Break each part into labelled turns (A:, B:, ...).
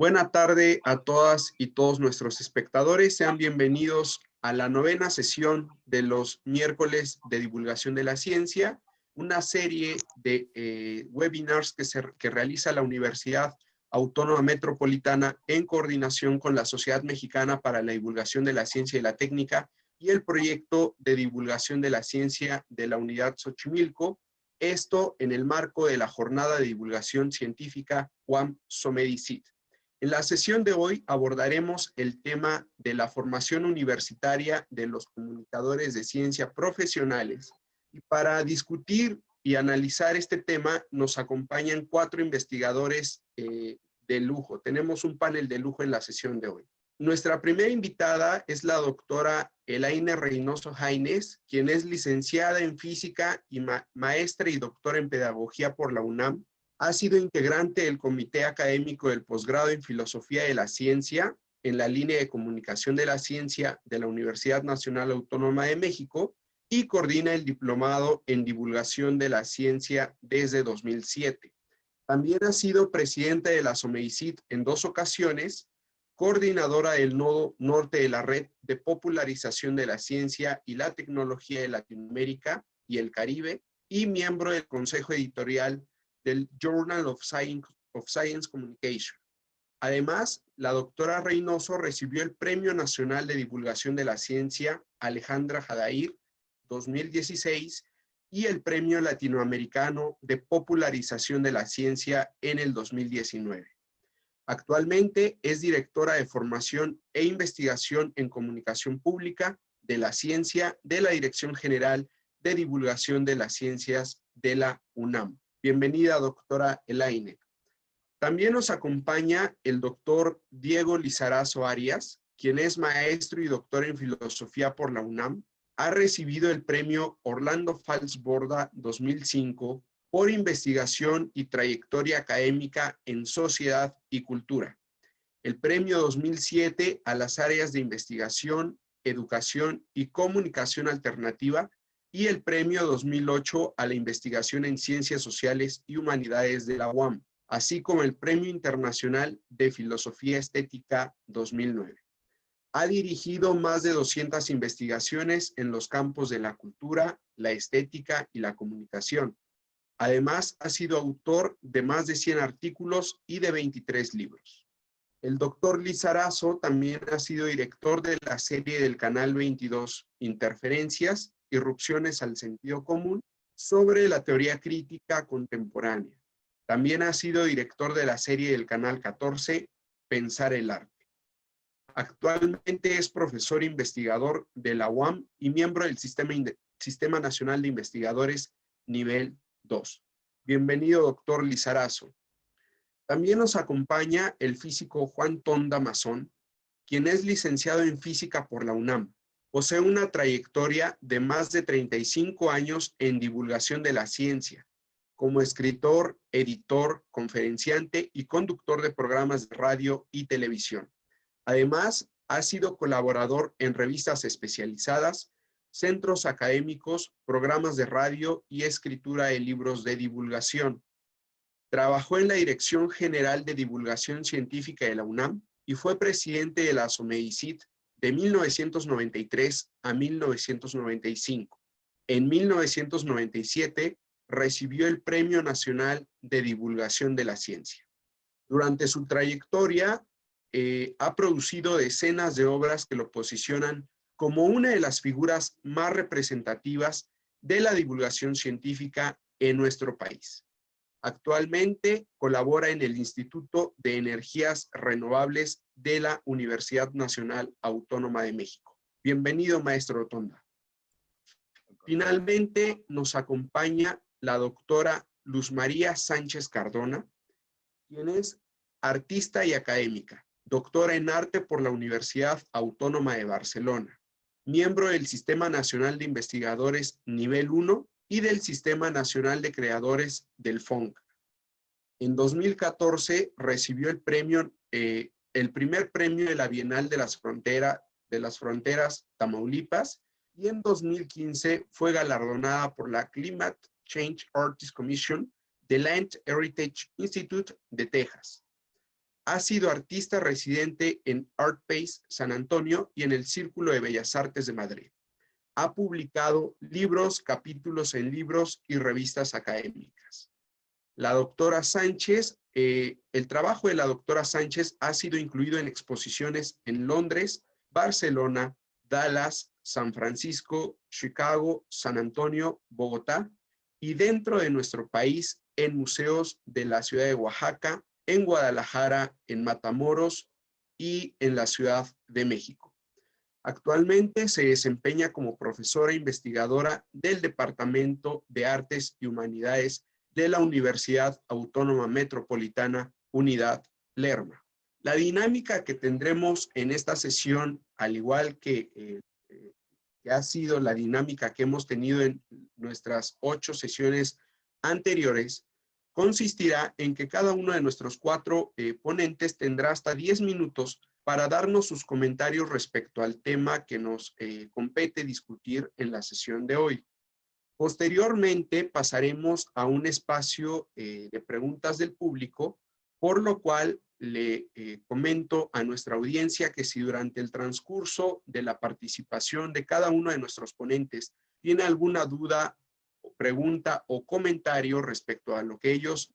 A: Buena tarde a todas y todos nuestros espectadores. Sean bienvenidos a la 9ª sesión de los miércoles de divulgación de la ciencia, una serie de webinars que realiza la Universidad Autónoma Metropolitana en coordinación con la Sociedad Mexicana para la Divulgación de la Ciencia y la Técnica y el proyecto de divulgación de la ciencia de la Unidad Xochimilco, esto en el marco de la Jornada de Divulgación Científica UAM Somedicit. En la sesión de hoy abordaremos el tema de la formación universitaria de los comunicadores de ciencia profesionales. Y para discutir y analizar este tema nos acompañan 4 investigadores de lujo. Tenemos un panel de lujo en la sesión de hoy. Nuestra primera invitada es la doctora Elaine Reynoso Haines, quien es licenciada en física y maestra y doctora en pedagogía por la UNAM. Ha sido integrante del Comité Académico del Posgrado en Filosofía de la Ciencia en la línea de comunicación de la ciencia de la Universidad Nacional Autónoma de México y coordina el diplomado en divulgación de la ciencia desde 2007. También ha sido presidenta de la SOMEICIT en 2 ocasiones, coordinadora del nodo norte de la Red de Popularización de la Ciencia y la Tecnología de Latinoamérica y el Caribe y miembro del Consejo Editorial del Journal of Science Communication. Además, la doctora Reynoso recibió el Premio Nacional de Divulgación de la Ciencia Alejandra Jadair 2016 y el Premio Latinoamericano de Popularización de la Ciencia en el 2019. Actualmente es directora de Formación e Investigación en Comunicación Pública de la Ciencia de la Dirección General de Divulgación de las Ciencias de la UNAM. Bienvenida, doctora Elaine. También nos acompaña el doctor Diego Lizarazo Arias, quien es maestro y doctor en filosofía por la UNAM. Ha recibido el premio Orlando Fals Borda 2005 por investigación y trayectoria académica en sociedad y cultura. El premio 2007 a las áreas de investigación, educación y comunicación alternativa y el premio 2008 a la investigación en ciencias sociales y humanidades de la UAM, así como el Premio Internacional de Filosofía Estética 2009. Ha dirigido más de 200 investigaciones en los campos de la cultura, la estética y la comunicación. Además, ha sido autor de más de 100 artículos y de 23 libros. El doctor Lizarazo también ha sido director de la serie del Canal 22, Interferencias, Irrupciones al Sentido Común, sobre la teoría crítica contemporánea. También ha sido director de la serie del Canal 14, Pensar el Arte. Actualmente es profesor investigador de la UAM y miembro del Sistema Nacional de Investigadores Nivel 2. Bienvenido, doctor Lizarazo. También nos acompaña el físico Juan Tonda Mazón, quien es licenciado en física por la UNAM. Posee una trayectoria de más de 35 años en divulgación de la ciencia, como escritor, editor, conferenciante y conductor de programas de radio y televisión. Además, ha sido colaborador en revistas especializadas, centros académicos, programas de radio y escritura de libros de divulgación. Trabajó en la Dirección General de Divulgación Científica de la UNAM y fue presidente de la SOMEICIT de 1993 a 1995. En 1997 recibió el Premio Nacional de Divulgación de la Ciencia. Durante su trayectoria ha producido decenas de obras que lo posicionan como una de las figuras más representativas de la divulgación científica en nuestro país. Actualmente colabora en el Instituto de Energías Renovables de la Universidad Nacional Autónoma de México. Bienvenido, maestro Tonda. Finalmente nos acompaña la doctora Luz María Sánchez Cardona, quien es artista y académica, doctora en arte por la Universidad Autónoma de Barcelona, miembro del Sistema Nacional de Investigadores Nivel 1 y del Sistema Nacional de Creadores del FONCA. En 2014 recibió el primer premio de la Bienal de las Fronteras Tamaulipas y en 2015 fue galardonada por la Climate Change Artist Commission del Land Heritage Institute de Texas. Ha sido artista residente en ArtPace San Antonio y en el Círculo de Bellas Artes de Madrid. Ha publicado libros, capítulos en libros y revistas académicas. La doctora Sánchez, el trabajo de la doctora Sánchez ha sido incluido en exposiciones en Londres, Barcelona, Dallas, San Francisco, Chicago, San Antonio, Bogotá y dentro de nuestro país en museos de la ciudad de Oaxaca, en Guadalajara, en Matamoros y en la Ciudad de México. Actualmente se desempeña como profesora investigadora del Departamento de Artes y Humanidades de la Universidad Autónoma Metropolitana, Unidad Lerma. La dinámica que tendremos en esta sesión, al igual que ha sido la dinámica que hemos tenido en nuestras 8 sesiones anteriores, consistirá en que cada uno de nuestros 4 ponentes tendrá hasta 10 minutos para darnos sus comentarios respecto al tema que nos compete discutir en la sesión de hoy. Posteriormente pasaremos a un espacio de preguntas del público, por lo cual le comento a nuestra audiencia que si durante el transcurso de la participación de cada uno de nuestros ponentes tiene alguna duda, pregunta o comentario respecto a lo que ellos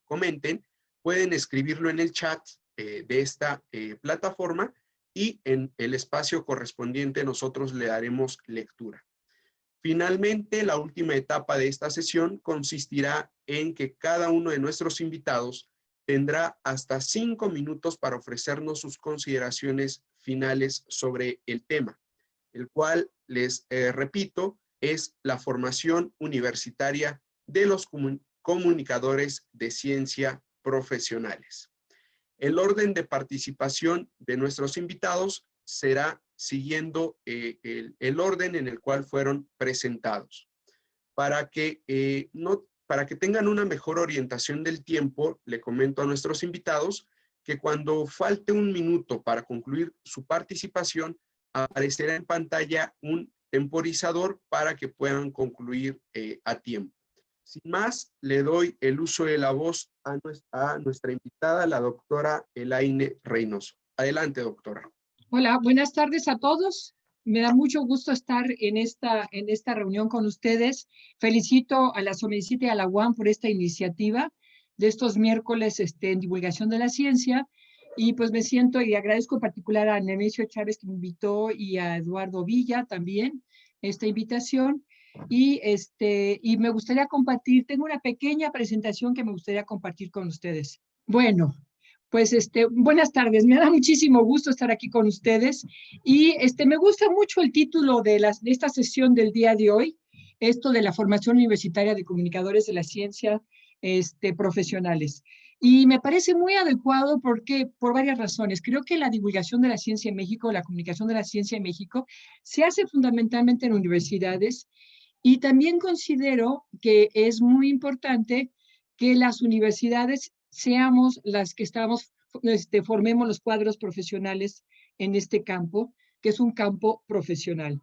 A: comenten, pueden escribirlo en el chat de esta plataforma y en el espacio correspondiente nosotros le daremos lectura. Finalmente, la última etapa de esta sesión consistirá en que cada uno de nuestros invitados tendrá hasta 5 minutos para ofrecernos sus consideraciones finales sobre el tema, el cual, les repito, es la formación universitaria de los comunicadores de ciencia profesionales. El orden de participación de nuestros invitados será siguiendo el orden en el cual fueron presentados. Para que tengan una mejor orientación del tiempo, le comento a nuestros invitados que cuando falte un minuto para concluir su participación, aparecerá en pantalla un temporizador para que puedan concluir a tiempo. Sin más, le doy el uso de la voz a nuestra invitada, la doctora Elaine Reynoso. Adelante, doctora.
B: Hola, buenas tardes a todos. Me da mucho gusto estar en esta reunión con ustedes. Felicito a la SOMECIT y a la UAM por esta iniciativa de estos miércoles en divulgación de la ciencia. Y pues me siento y agradezco en particular a Nemesio Chávez que me invitó y a Eduardo Villa también esta invitación. Y me gustaría compartir, tengo una pequeña presentación que me gustaría compartir con ustedes. Bueno, pues buenas tardes, me da muchísimo gusto estar aquí con ustedes y me gusta mucho el título de esta sesión del día de hoy, esto de la formación universitaria de comunicadores de la ciencia profesionales. Y me parece muy adecuado porque, por varias razones. Creo que la divulgación de la ciencia en México, la comunicación de la ciencia en México, se hace fundamentalmente en universidades y también considero que es muy importante que las universidades seamos las que formemos los cuadros profesionales en este campo, que es un campo profesional.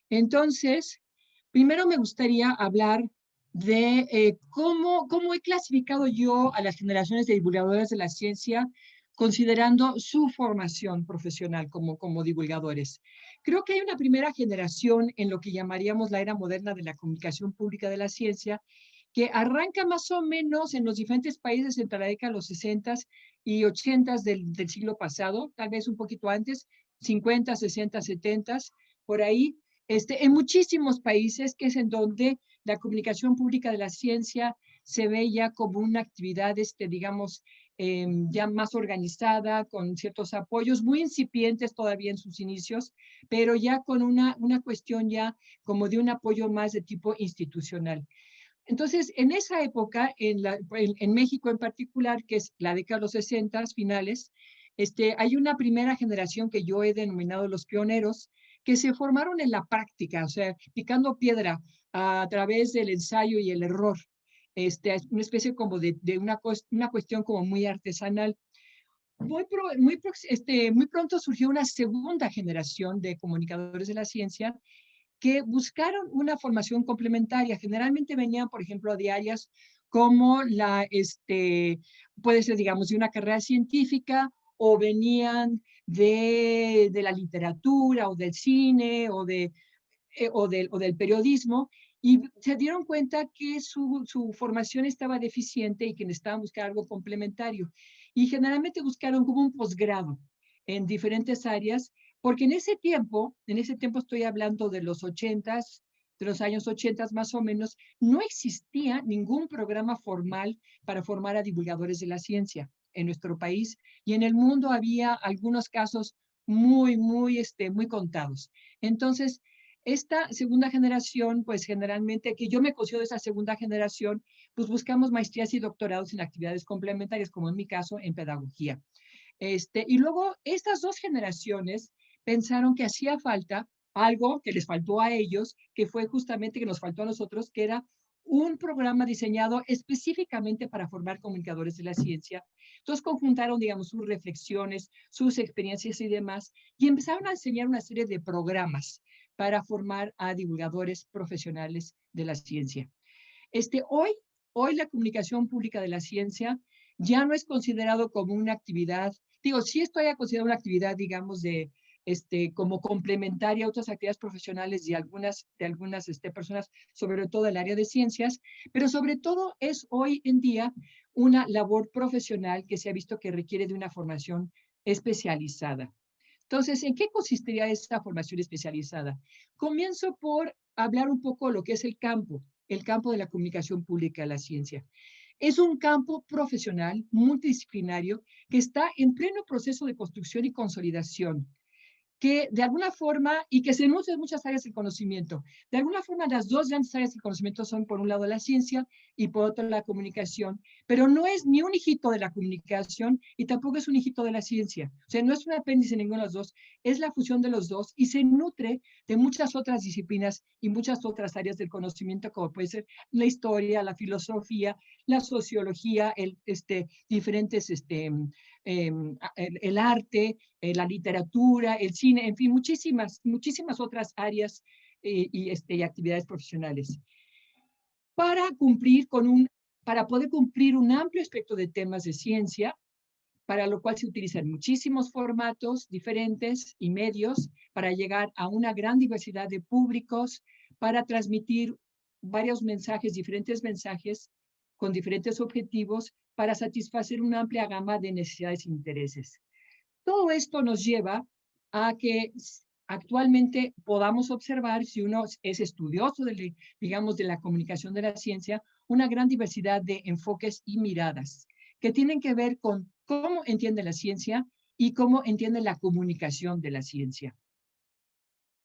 B: Entonces, primero me gustaría hablar de cómo he clasificado yo a las generaciones de divulgadores de la ciencia considerando su formación profesional como divulgadores. Creo que hay una primera generación en lo que llamaríamos la era moderna de la comunicación pública de la ciencia, que arranca más o menos en los diferentes países entre la década de los 60 y 80 del siglo pasado, tal vez un poquito antes, 50, 60, 70, por ahí, en muchísimos países, que es en donde la comunicación pública de la ciencia se ve ya como una actividad, digamos, ya más organizada, con ciertos apoyos, muy incipientes todavía en sus inicios, pero ya con una cuestión ya como de un apoyo más de tipo institucional. Entonces, en esa época, en México en particular, que es la década de los 60 finales, hay una primera generación que yo he denominado los pioneros, que se formaron en la práctica, o sea, picando piedra a través del ensayo y el error. Una especie como de una cuestión como muy artesanal. Muy pronto surgió una segunda generación de comunicadores de la ciencia que buscaron una formación complementaria. Generalmente venían, por ejemplo, de áreas como puede ser, digamos, de una carrera científica o venían de la literatura o del cine o del periodismo, y se dieron cuenta que su formación estaba deficiente y que necesitaban buscar algo complementario. Y generalmente buscaron como un posgrado en diferentes áreas, porque en ese tiempo estoy hablando de los 80s, de los años 80 más o menos, no existía ningún programa formal para formar a divulgadores de la ciencia en nuestro país, y en el mundo había algunos casos muy contados. Entonces, esta segunda generación, pues generalmente, que yo me considero de esa segunda generación, pues buscamos maestrías y doctorados en actividades complementarias, como en mi caso, en pedagogía. Y luego estas dos generaciones pensaron que hacía falta algo que les faltó a ellos, que fue justamente que nos faltó a nosotros, que era un programa diseñado específicamente para formar comunicadores de la ciencia. Entonces conjuntaron, digamos, sus reflexiones, sus experiencias y demás, y empezaron a enseñar una serie de programas para formar a divulgadores profesionales de la ciencia. Hoy la comunicación pública de la ciencia ya no es considerado como una actividad, digo, sí estoy a considerar una actividad, digamos, como complementaria a otras actividades profesionales de algunas personas, sobre todo del área de ciencias, pero sobre todo es hoy en día una labor profesional que se ha visto que requiere de una formación especializada. Entonces, ¿en qué consistiría esta formación especializada? Comienzo por hablar un poco de lo que es el campo de la comunicación pública de la ciencia. Es un campo profesional multidisciplinario que está en pleno proceso de construcción y consolidación, que de alguna forma, y que se nutre en muchas áreas del conocimiento, de alguna forma las dos grandes áreas del conocimiento son por un lado la ciencia y por otro la comunicación, pero no es ni un hijito de la comunicación y tampoco es un hijito de la ciencia, o sea, no es un apéndice de ninguno de los dos, es la fusión de los dos y se nutre de muchas otras disciplinas y muchas otras áreas del conocimiento, como puede ser la historia, la filosofía, la sociología, diferentes el arte, la literatura, el cine, en fin, muchísimas otras áreas y actividades profesionales. Para poder cumplir un amplio espectro de temas de ciencia, para lo cual se utilizan muchísimos formatos diferentes y medios para llegar a una gran diversidad de públicos, para transmitir diferentes mensajes con diferentes objetivos para satisfacer una amplia gama de necesidades e intereses. Todo esto nos lleva a que actualmente podamos observar, si uno es estudioso digamos, de la comunicación de la ciencia, una gran diversidad de enfoques y miradas que tienen que ver con cómo entiende la ciencia y cómo entiende la comunicación de la ciencia.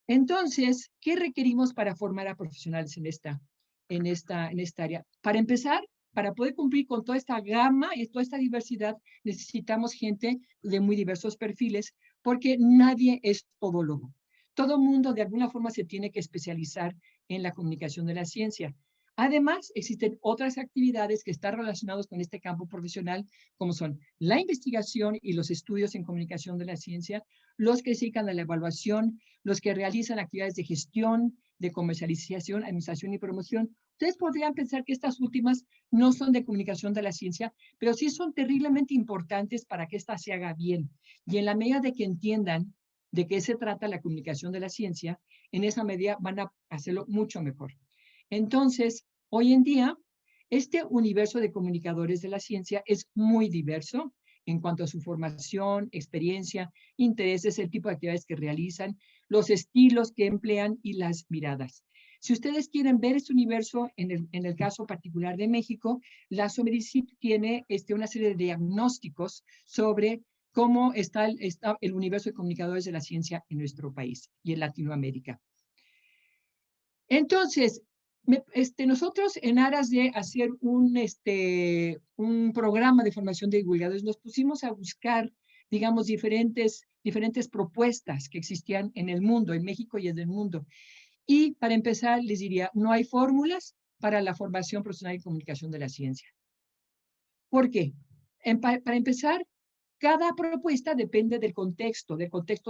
B: Entonces, ¿qué requerimos para formar a profesionales en esta área? Para empezar, para poder cumplir con toda esta gama y toda esta diversidad, necesitamos gente de muy diversos perfiles, porque nadie es todólogo. Todo mundo de alguna forma se tiene que especializar en la comunicación de la ciencia. Además, existen otras actividades que están relacionadas con este campo profesional, como son la investigación y los estudios en comunicación de la ciencia, los que se dedican a la evaluación, los que realizan actividades de gestión, de comercialización, administración y promoción. Ustedes podrían pensar que estas últimas no son de comunicación de la ciencia, pero sí son terriblemente importantes para que ésta se haga bien. Y en la medida de que entiendan de qué se trata la comunicación de la ciencia, en esa medida van a hacerlo mucho mejor. Entonces, hoy en día, este universo de comunicadores de la ciencia es muy diverso en cuanto a su formación, experiencia, intereses, el tipo de actividades que realizan, los estilos que emplean y las miradas. Si ustedes quieren ver este universo, en el caso particular de México, la SOMEDICIT tiene una serie de diagnósticos sobre cómo está el universo de comunicadores de la ciencia en nuestro país y en Latinoamérica. Entonces, nosotros en aras de hacer un programa de formación de divulgadores, nos pusimos a buscar, digamos, diferentes propuestas que existían en el mundo, en México y en el mundo. Y para empezar, les diría, no hay fórmulas para la formación profesional y comunicación de la ciencia. ¿Por qué? Para empezar, cada propuesta depende del contexto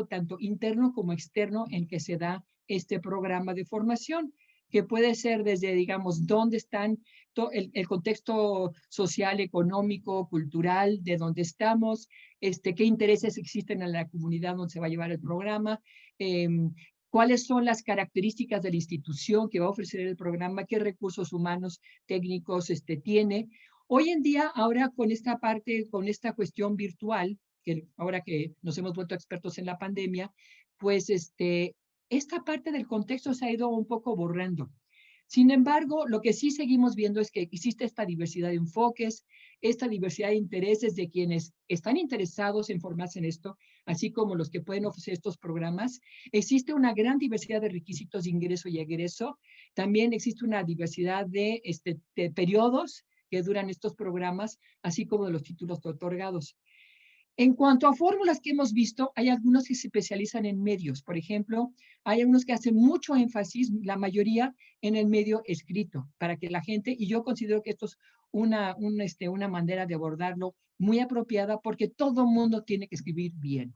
B: tanto interno como externo en que se da este programa de formación. que puede ser desde, digamos, dónde están, el contexto social, económico, cultural, de dónde estamos, qué intereses existen en la comunidad donde se va a llevar el programa, cuáles son las características de la institución que va a ofrecer el programa, qué recursos humanos, técnicos tiene. Hoy en día, ahora con esta parte, con esta cuestión virtual, que ahora que nos hemos vuelto expertos en la pandemia, pues esta parte del contexto se ha ido un poco borrando. Sin embargo, lo que sí seguimos viendo es que existe esta diversidad de enfoques, esta diversidad de intereses de quienes están interesados en formarse en esto, así como los que pueden ofrecer estos programas. Existe una gran diversidad de requisitos de ingreso y egreso. También existe una diversidad de periodos que duran estos programas, así como de los títulos otorgados. En cuanto a fórmulas que hemos visto, hay algunos que se especializan en medios. Por ejemplo, hay algunos que hacen mucho énfasis, la mayoría, en el medio escrito, para que la gente, y yo considero que esto es una manera de abordarlo muy apropiada, porque todo mundo tiene que escribir bien.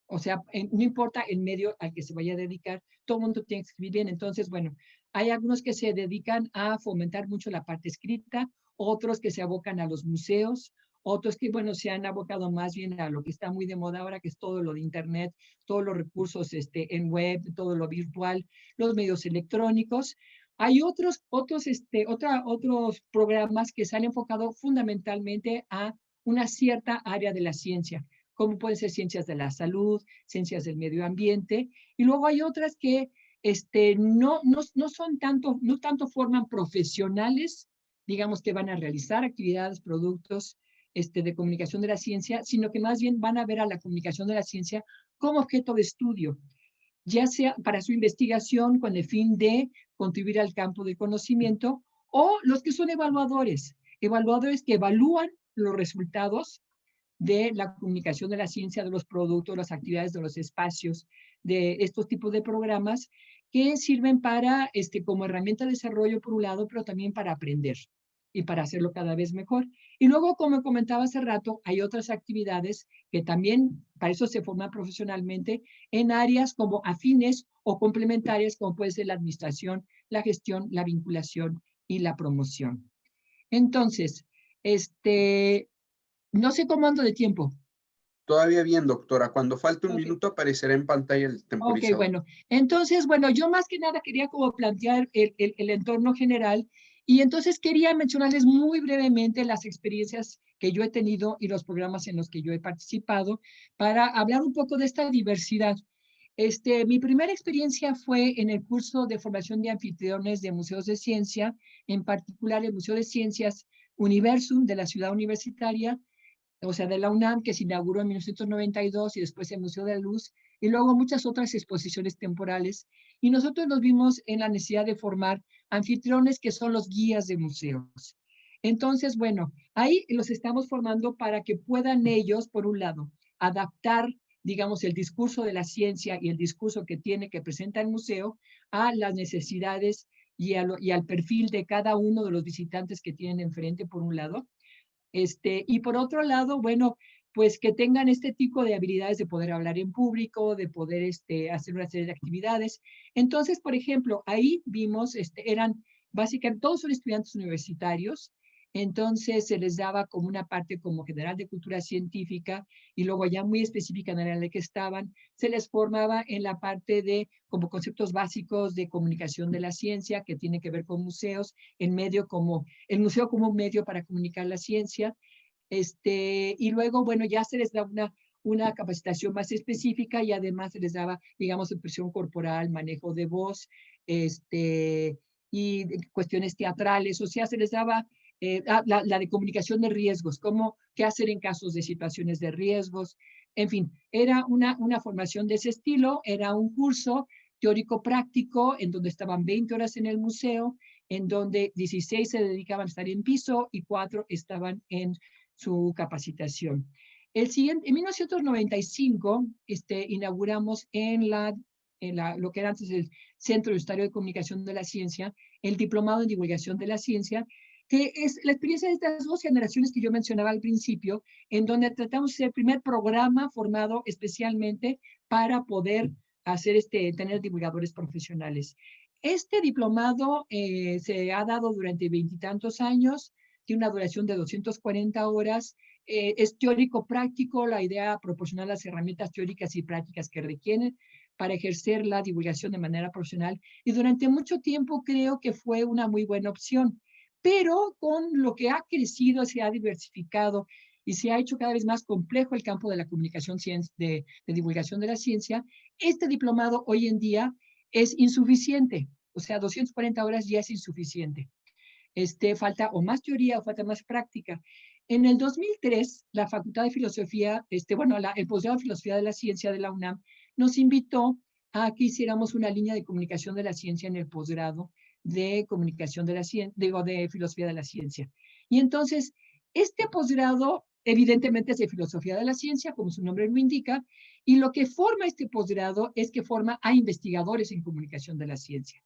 B: O sea, no importa el medio al que se vaya a dedicar, todo el mundo tiene que escribir bien. Entonces, bueno, hay algunos que se dedican a fomentar mucho la parte escrita, otros que se abocan a los museos, otros que, bueno, se han abocado más bien a lo que está muy de moda ahora, que es todo lo de Internet, todos los recursos en web, todo lo virtual, los medios electrónicos. Hay otros programas que se han enfocado fundamentalmente a una cierta área de la ciencia, como pueden ser ciencias de la salud, ciencias del medio ambiente, y luego hay otras que no son tanto, no tanto forman profesionales, digamos, que van a realizar actividades, productos de comunicación de la ciencia, sino que más bien van a ver a la comunicación de la ciencia como objeto de estudio, ya sea para su investigación con el fin de contribuir al campo del conocimiento, o los que son evaluadores que evalúan los resultados de la comunicación de la ciencia, de los productos, las actividades, de los espacios, de estos tipos de programas que sirven para, como herramienta de desarrollo por un lado, pero también para aprender y para hacerlo cada vez mejor. Y luego, como comentaba hace rato, hay otras actividades que también para eso se forman profesionalmente en áreas como afines o complementarias, como puede ser la administración, la gestión, la vinculación y la promoción. Entonces, no sé cómo ando de tiempo.
A: Todavía bien, doctora. Cuando falte un
B: Ok,
A: minuto aparecerá en pantalla el
B: ok,
A: temporizador.
B: bueno. Entonces, bueno, yo más que nada quería como plantear el entorno general y entonces quería mencionarles muy brevemente las experiencias que yo he tenido y los programas en los que yo he participado para hablar un poco de esta diversidad. Mi primera experiencia fue en el curso de formación de anfitriones de museos de ciencia, en particular el Museo de Ciencias Universum de la Ciudad Universitaria, o sea, de la UNAM, que se inauguró en 1992 y después el Museo de la Luz, y luego muchas otras exposiciones temporales. Y nosotros nos vimos en la necesidad de formar anfitriones que son los guías de museos. Entonces, bueno, ahí los estamos formando para que puedan ellos, por un lado, adaptar, digamos, el discurso de la ciencia y el discurso que presenta el museo a las necesidades y al perfil de cada uno de los visitantes que tienen enfrente, por un lado. Y por otro lado, bueno, pues que tengan este tipo de habilidades de poder hablar en público, de poder hacer una serie de actividades. Entonces, por ejemplo, ahí vimos, eran básicamente, todos son estudiantes universitarios, entonces se les daba como una parte como general de cultura científica y luego ya muy específica en el área en la que estaban, se les formaba en la parte de como conceptos básicos de comunicación de la ciencia que tiene que ver con museos, el museo como un medio para comunicar la ciencia, y luego, bueno, ya se les da una capacitación más específica y además se les daba, digamos, expresión corporal, manejo de voz, y cuestiones teatrales, o sea, se les daba la de comunicación de riesgos, qué hacer en casos de situaciones de riesgos, en fin, era una formación de ese estilo, era un curso teórico práctico en donde estaban 20 horas en el museo, en donde 16 se dedicaban a estar en piso y 4 estaban en su capacitación. En 1995, inauguramos lo que era antes el Centro Universitario de Comunicación de la Ciencia, el Diplomado en Divulgación de la Ciencia, que es la experiencia de estas dos generaciones que yo mencionaba al principio, en donde tratamos de ser el primer programa formado especialmente para poder tener divulgadores profesionales. Este diplomado se ha dado durante 20 y tantos años, tiene una duración de 240 horas, es teórico-práctico, la idea proporcionar las herramientas teóricas y prácticas que requieren para ejercer la divulgación de manera profesional, y durante mucho tiempo creo que fue una muy buena opción, pero con lo que ha crecido, se ha diversificado y se ha hecho cada vez más complejo el campo de la comunicación de divulgación de la ciencia, este diplomado hoy en día es insuficiente, o sea, 240 horas ya es insuficiente. Falta o más teoría o falta más práctica. En el 2003, la Facultad de Filosofía, el posgrado de Filosofía de la Ciencia de la UNAM, nos invitó a que hiciéramos una línea de comunicación de la ciencia en el posgrado de comunicación de la ciencia, de filosofía de la ciencia. Y entonces, este posgrado evidentemente es de filosofía de la ciencia, como su nombre lo indica, y lo que forma este posgrado es que forma a investigadores en comunicación de la ciencia.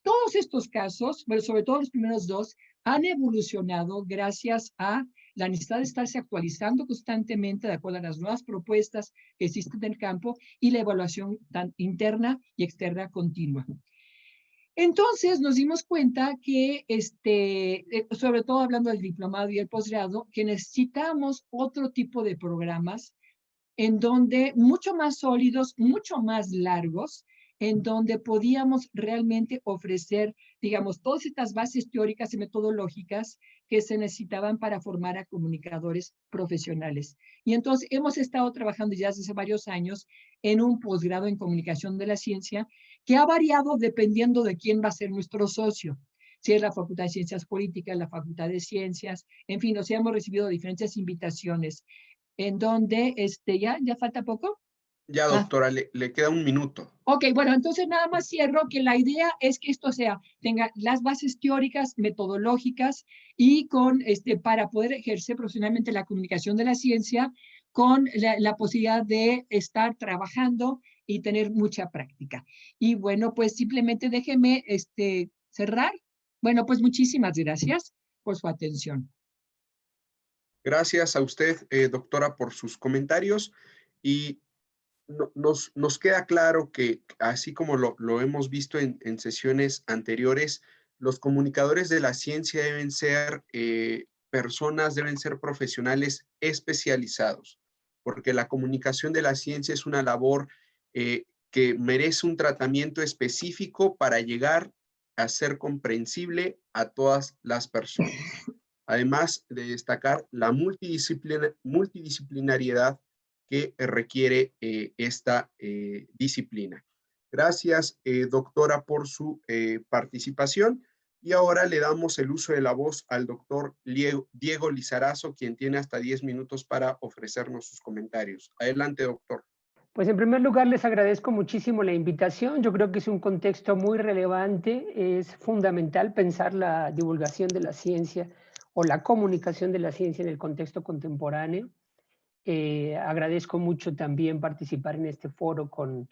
B: Todos estos casos, bueno, sobre todo los primeros dos, han evolucionado gracias a la necesidad de estarse actualizando constantemente de acuerdo a las nuevas propuestas que existen en el campo y la evaluación tan interna y externa continua. Entonces nos dimos cuenta que, sobre todo hablando del diplomado y el posgrado, que necesitamos otro tipo de programas en donde mucho más sólidos, mucho más largos, en donde podíamos realmente ofrecer, digamos, todas estas bases teóricas y metodológicas que se necesitaban para formar a comunicadores profesionales. Y entonces hemos estado trabajando ya desde hace varios años en un posgrado en comunicación de la ciencia que ha variado dependiendo de quién va a ser nuestro socio. Si es la Facultad de Ciencias Políticas, la Facultad de Ciencias, en fin, o sea, hemos recibido diferentes invitaciones en donde, ¿ya falta poco?
A: Ya, doctora, le queda un minuto.
B: Ok, bueno, entonces nada más cierro que la idea es que esto tenga las bases teóricas, metodológicas y para poder ejercer profesionalmente la comunicación de la ciencia con la posibilidad de estar trabajando y tener mucha práctica. Y bueno, pues simplemente déjeme cerrar. Bueno, pues muchísimas gracias por su atención.
A: Gracias a usted, doctora, por sus comentarios, y nos queda claro que, así como lo hemos visto en sesiones anteriores, los comunicadores de la ciencia deben ser personas, deben ser profesionales especializados, porque la comunicación de la ciencia es una labor que merece un tratamiento específico para llegar a ser comprensible a todas las personas. Además de destacar la multidisciplinariedad que requiere esta disciplina. Gracias, doctora, por su participación. Y ahora le damos el uso de la voz al doctor Diego Lizarazo, quien tiene hasta 10 minutos para ofrecernos sus comentarios. Adelante, doctor.
C: Pues en primer lugar les agradezco muchísimo la invitación. Yo creo que es un contexto muy relevante. Es fundamental pensar la divulgación de la ciencia o la comunicación de la ciencia en el contexto contemporáneo. Agradezco mucho también participar en este foro con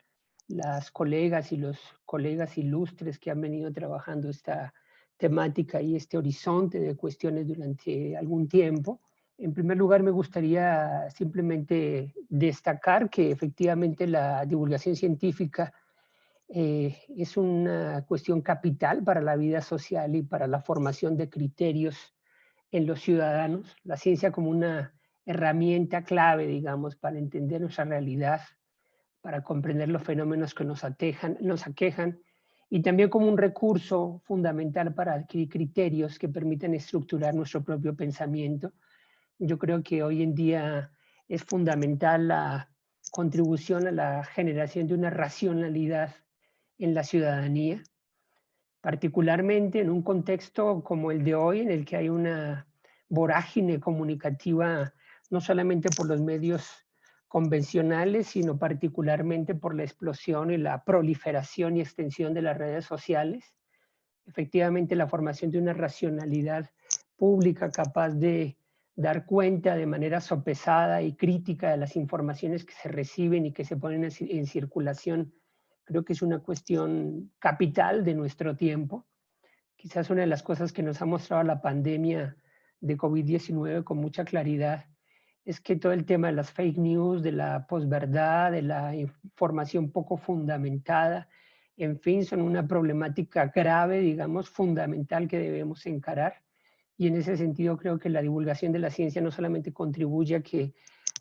C: las colegas y los colegas ilustres que han venido trabajando esta temática y este horizonte de cuestiones durante algún tiempo. En primer lugar, me gustaría simplemente destacar que efectivamente la divulgación científica es una cuestión capital para la vida social y para la formación de criterios en los ciudadanos. La ciencia como una herramienta clave, digamos, para entender nuestra realidad, para comprender los fenómenos que nos aquejan, y también como un recurso fundamental para adquirir criterios que permitan estructurar nuestro propio pensamiento. Yo creo que hoy en día es fundamental la contribución a la generación de una racionalidad en la ciudadanía, particularmente en un contexto como el de hoy, en el que hay una vorágine comunicativa, no solamente por los medios convencionales, sino particularmente por la explosión y la proliferación y extensión de las redes sociales. Efectivamente, la formación de una racionalidad pública capaz de dar cuenta de manera sopesada y crítica de las informaciones que se reciben y que se ponen en circulación, creo que es una cuestión capital de nuestro tiempo. Quizás una de las cosas que nos ha mostrado la pandemia de COVID-19 con mucha claridad es que todo el tema de las fake news, de la posverdad, de la información poco fundamentada, en fin, son una problemática grave, digamos, fundamental que debemos encarar. Y en ese sentido creo que la divulgación de la ciencia no solamente contribuye a que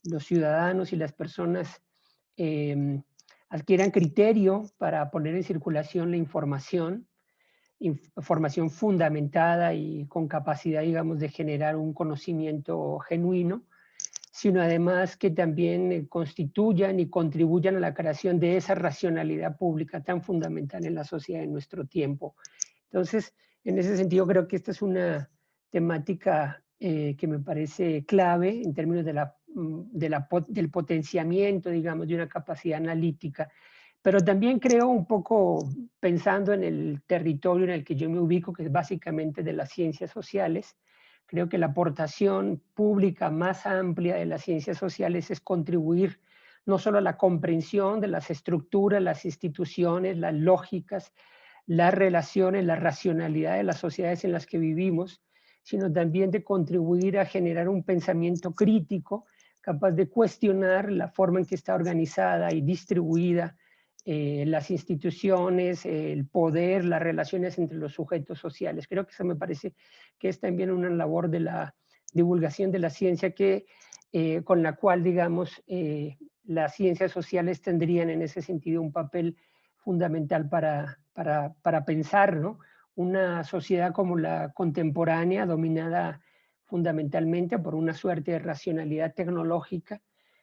C: los ciudadanos y las personas adquieran criterio para poner en circulación la información fundamentada y con capacidad, digamos, de generar un conocimiento genuino, sino además que también constituyan y contribuyan a la creación de esa racionalidad pública tan fundamental en la sociedad de nuestro tiempo. Entonces, en ese sentido, creo que esta es una temática que me parece clave en términos del potenciamiento, digamos, de una capacidad analítica. Pero también creo, un poco pensando en el territorio en el que yo me ubico, que es básicamente de las ciencias sociales, creo que la aportación pública más amplia de las ciencias sociales es contribuir no solo a la comprensión de las estructuras, las instituciones, las lógicas, las relaciones, la racionalidad de las sociedades en las que vivimos, sino también de contribuir a generar un pensamiento crítico capaz de cuestionar la forma en que está organizada y distribuida las instituciones, el poder, las relaciones entre los sujetos sociales. Creo que eso me parece que es también una labor de la divulgación de la ciencia con la cual, digamos, las ciencias sociales tendrían en ese sentido un papel fundamental para pensar, ¿no? Una sociedad como la contemporánea, dominada fundamentalmente por una suerte de racionalidad tecnológica,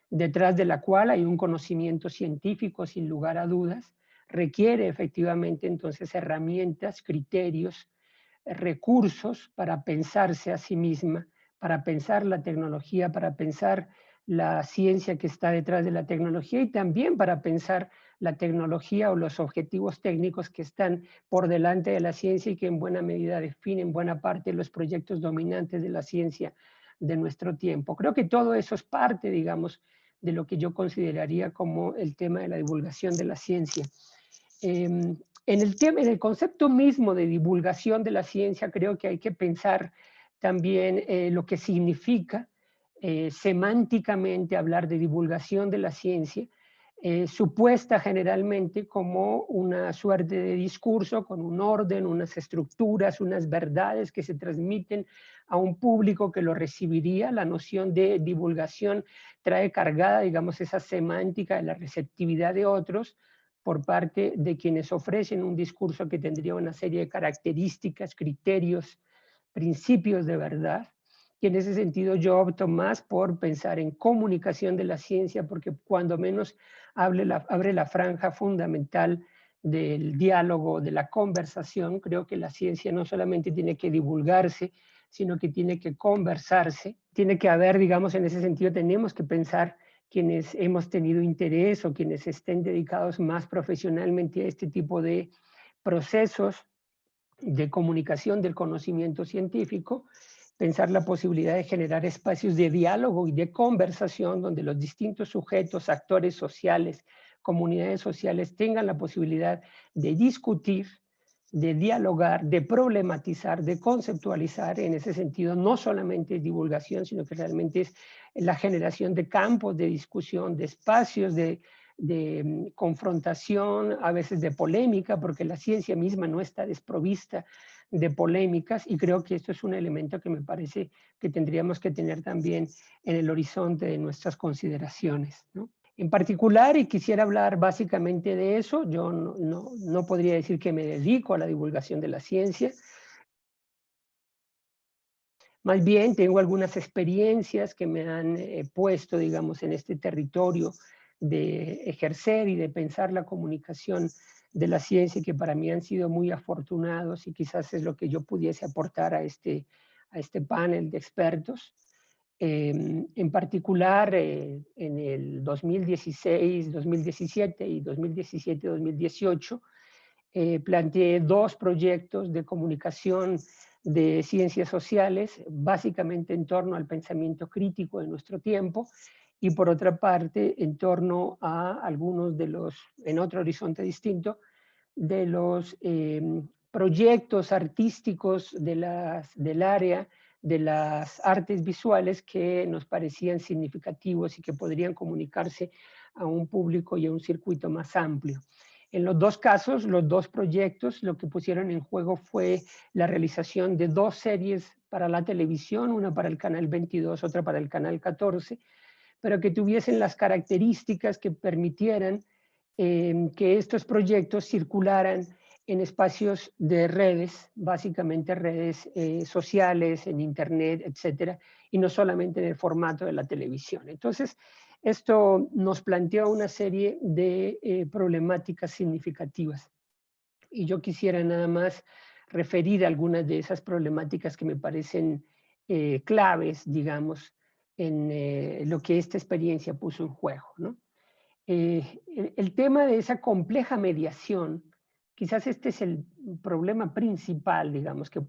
C: detrás de la cual hay un conocimiento científico sin lugar a dudas, requiere efectivamente entonces herramientas, criterios, recursos para pensarse a sí misma, para pensar la tecnología, para pensar la ciencia que está detrás de la tecnología y también para pensar la tecnología o los objetivos técnicos que están por delante de la ciencia y que en buena medida definen buena parte de los proyectos dominantes de la ciencia de nuestro tiempo. Creo que todo eso es parte, digamos, de lo que yo consideraría como el tema de la divulgación de la ciencia. En el concepto mismo de divulgación de la ciencia, creo que hay que pensar también lo que significa semánticamente hablar de divulgación de la ciencia, supuesta generalmente como una suerte de discurso con un orden, unas estructuras, unas verdades que se transmiten a un público que lo recibiría. La noción de divulgación trae cargada, digamos, esa semántica de la receptividad de otros por parte de quienes ofrecen un discurso que tendría una serie de características, criterios, principios de verdad. Y en ese sentido yo opto más por pensar en comunicación de la ciencia, porque cuando menos abre la franja fundamental del diálogo, de la conversación. Creo que la ciencia no solamente tiene que divulgarse, sino que tiene que conversarse. Tiene que haber, digamos, en ese sentido tenemos que pensar quienes hemos tenido interés o quienes estén dedicados más profesionalmente a este tipo de procesos de comunicación del conocimiento científico, pensar la posibilidad de generar espacios de diálogo y de conversación donde los distintos sujetos, actores sociales, comunidades sociales tengan la posibilidad de discutir, de dialogar, de problematizar, de conceptualizar. En ese sentido, no solamente es divulgación, sino que realmente es la generación de campos de discusión, de espacios de confrontación, a veces de polémica, porque la ciencia misma no está desprovista de polémicas, y creo que esto es un elemento que me parece que tendríamos que tener también en el horizonte de nuestras consideraciones, ¿no? En particular, y quisiera hablar básicamente de eso, yo no podría decir que me dedico a la divulgación de la ciencia. Más bien tengo algunas experiencias que me han puesto, digamos, en este territorio de ejercer y de pensar la comunicación de la ciencia, que para mí han sido muy afortunados y quizás es lo que yo pudiese aportar a este panel de expertos. En particular, en el 2016, 2017 y 2017-2018, planteé 2 proyectos de comunicación de ciencias sociales, básicamente en torno al pensamiento crítico de nuestro tiempo, y por otra parte, en torno a algunos de los, en otro horizonte distinto, de los proyectos artísticos del área de las artes visuales que nos parecían significativos y que podrían comunicarse a un público y a un circuito más amplio. En los dos casos, los dos proyectos, lo que pusieron en juego fue la realización de 2 series para la televisión, una para el canal 22, otra para el canal 14, pero que tuviesen las características que permitieran que estos proyectos circularan en espacios de redes, básicamente redes sociales, en internet, etcétera, y no solamente en el formato de la televisión. Entonces, esto nos planteó una serie de problemáticas significativas. Y yo quisiera nada más referir algunas de esas problemáticas que me parecen claves, digamos, en lo que esta experiencia puso en juego, ¿no? El tema de esa compleja mediación, quizás este es el problema principal, digamos, que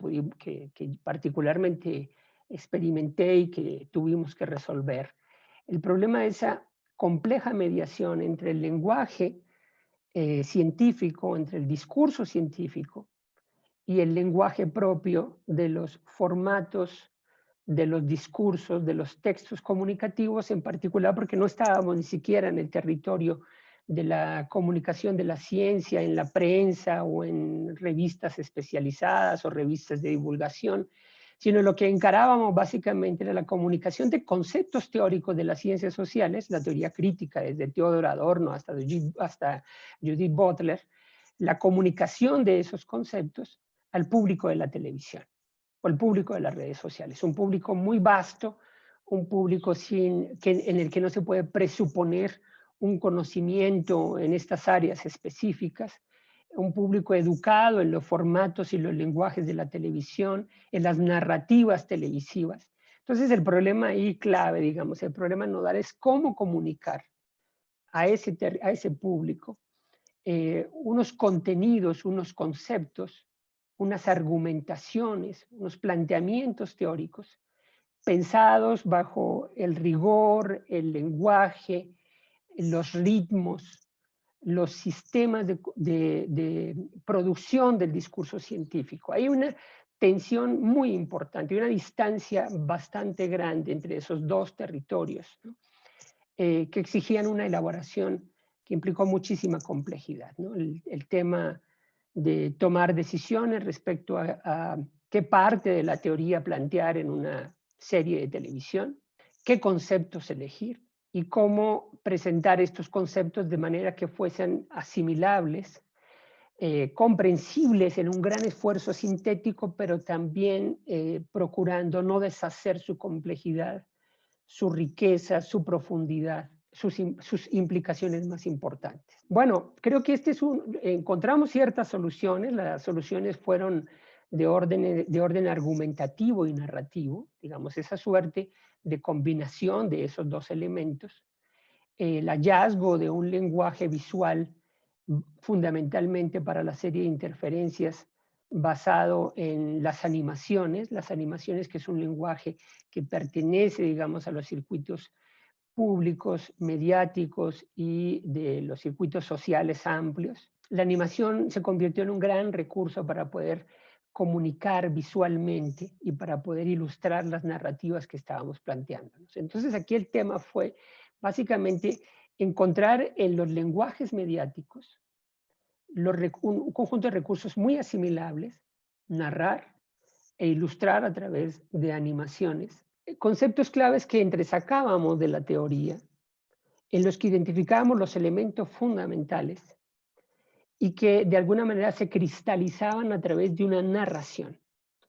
C: particularmente experimenté y que tuvimos que resolver. El problema de esa compleja mediación entre el lenguaje científico, entre el discurso científico y el lenguaje propio de los formatos, de los discursos, de los textos comunicativos, en particular porque no estábamos ni siquiera en el territorio de la comunicación de la ciencia, en la prensa o en revistas especializadas o revistas de divulgación, sino lo que encarábamos básicamente era la comunicación de conceptos teóricos de las ciencias sociales, la teoría crítica, desde Theodor Adorno hasta Judith Butler, la comunicación de esos conceptos al público de la televisión o al público de las redes sociales. Un público muy vasto, un público en el que no se puede presuponer un conocimiento en estas áreas específicas, un público educado en los formatos y los lenguajes de la televisión, en las narrativas televisivas. Entonces el problema ahí clave, digamos, el problema nodal es cómo comunicar a ese público unos contenidos, unos conceptos, unas argumentaciones, unos planteamientos teóricos pensados bajo el rigor, el lenguaje, los ritmos, los sistemas de producción del discurso científico. Hay una tensión muy importante, una distancia bastante grande entre esos dos territorios, ¿no? Que exigían una elaboración que implicó muchísima complejidad, ¿no? El tema de tomar decisiones respecto a qué parte de la teoría plantear en una serie de televisión, qué conceptos elegir y cómo presentar estos conceptos de manera que fuesen asimilables, comprensibles en un gran esfuerzo sintético, pero también procurando no deshacer su complejidad, su riqueza, su profundidad, sus implicaciones más importantes. Bueno, creo que encontramos ciertas soluciones. Las soluciones fueron de orden argumentativo y narrativo, digamos, esa suerte de combinación de esos dos elementos. El hallazgo de un lenguaje visual fundamentalmente para la serie de interferencias basado en las animaciones que es un lenguaje que pertenece, digamos, a los circuitos públicos, mediáticos y de los circuitos sociales amplios. La animación se convirtió en un gran recurso para poder comunicar visualmente y para poder ilustrar las narrativas que estábamos planteándonos. Entonces aquí el tema fue básicamente encontrar en los lenguajes mediáticos un conjunto de recursos muy asimilables, narrar e ilustrar a través de animaciones, conceptos claves que entresacábamos de la teoría, en los que identificábamos los elementos fundamentales y que de alguna manera se cristalizaban a través de una narración.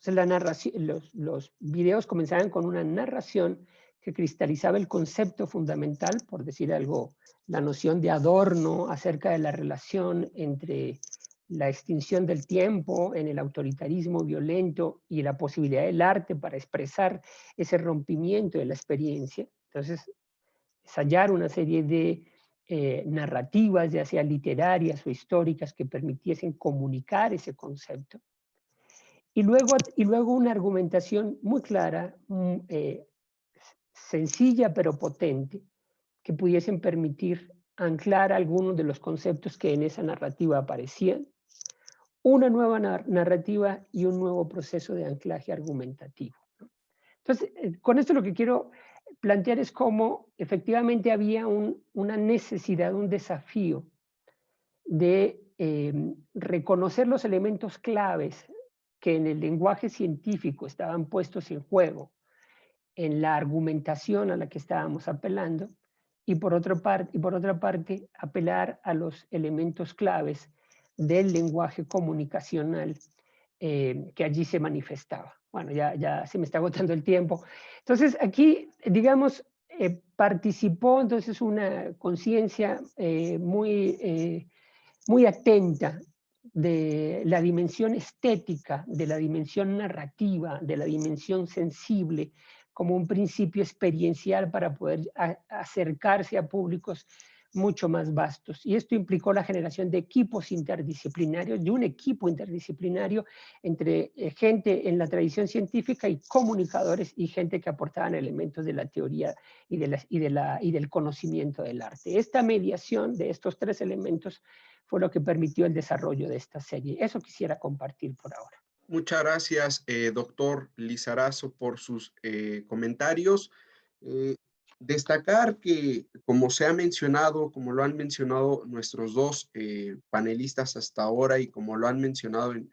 C: Entonces los videos comenzaban con una narración que cristalizaba el concepto fundamental, por decir algo, la noción de Adorno acerca de la relación entre la extinción del tiempo en el autoritarismo violento y la posibilidad del arte para expresar ese rompimiento de la experiencia. Entonces, ensayar una serie de narrativas, ya sea literarias o históricas, que permitiesen comunicar ese concepto. Y luego una argumentación muy clara, sencilla pero potente, que pudiesen permitir anclar algunos de los conceptos que en esa narrativa aparecían, una nueva narrativa y un nuevo proceso de anclaje argumentativo. Entonces, con esto lo que quiero plantear es cómo efectivamente había una necesidad, un desafío de reconocer los elementos claves que en el lenguaje científico estaban puestos en juego, en la argumentación a la que estábamos apelando, y por otra parte, apelar a los elementos claves del lenguaje comunicacional que allí se manifestaba. Bueno, ya se me está agotando el tiempo. Entonces, aquí, digamos, participó entonces una conciencia muy atenta de la dimensión estética, de la dimensión narrativa, de la dimensión sensible, como un principio experiencial para poder acercarse a públicos mucho más vastos. Y esto implicó la generación de equipos interdisciplinarios, de un equipo interdisciplinario entre gente en la tradición científica y comunicadores y gente que aportaban elementos de la teoría y del conocimiento del arte. Esta mediación de estos tres elementos fue lo que permitió el desarrollo de esta serie. Eso quisiera compartir por ahora.
A: Muchas gracias, doctor Lizarazo, por sus comentarios. Destacar que, como se ha mencionado, como lo han mencionado nuestros dos panelistas hasta ahora y como lo han mencionado en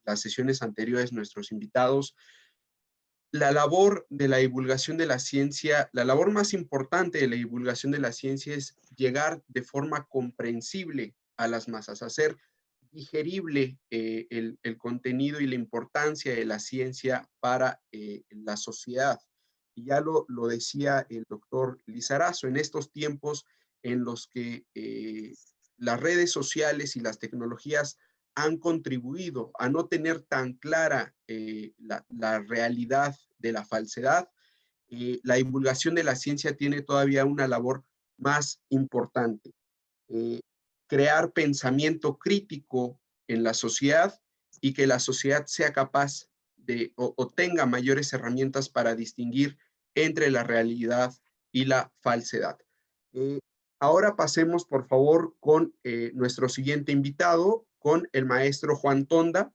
A: las sesiones anteriores nuestros invitados, la labor de la divulgación de la ciencia, la labor más importante de la divulgación de la ciencia es llegar de forma comprensible a las masas, hacer digerible el contenido y la importancia de la ciencia para la sociedad. Y ya lo decía el doctor Lizarazo, en estos tiempos en los que las redes sociales y las tecnologías han contribuido a no tener tan clara la realidad de la falsedad, la divulgación de la ciencia tiene todavía una labor más importante. Crear pensamiento crítico en la sociedad y que la sociedad sea capaz de o tenga mayores herramientas para distinguir entre la realidad y la falsedad. Ahora pasemos, por favor, con nuestro siguiente invitado, con el maestro Juan Tonda,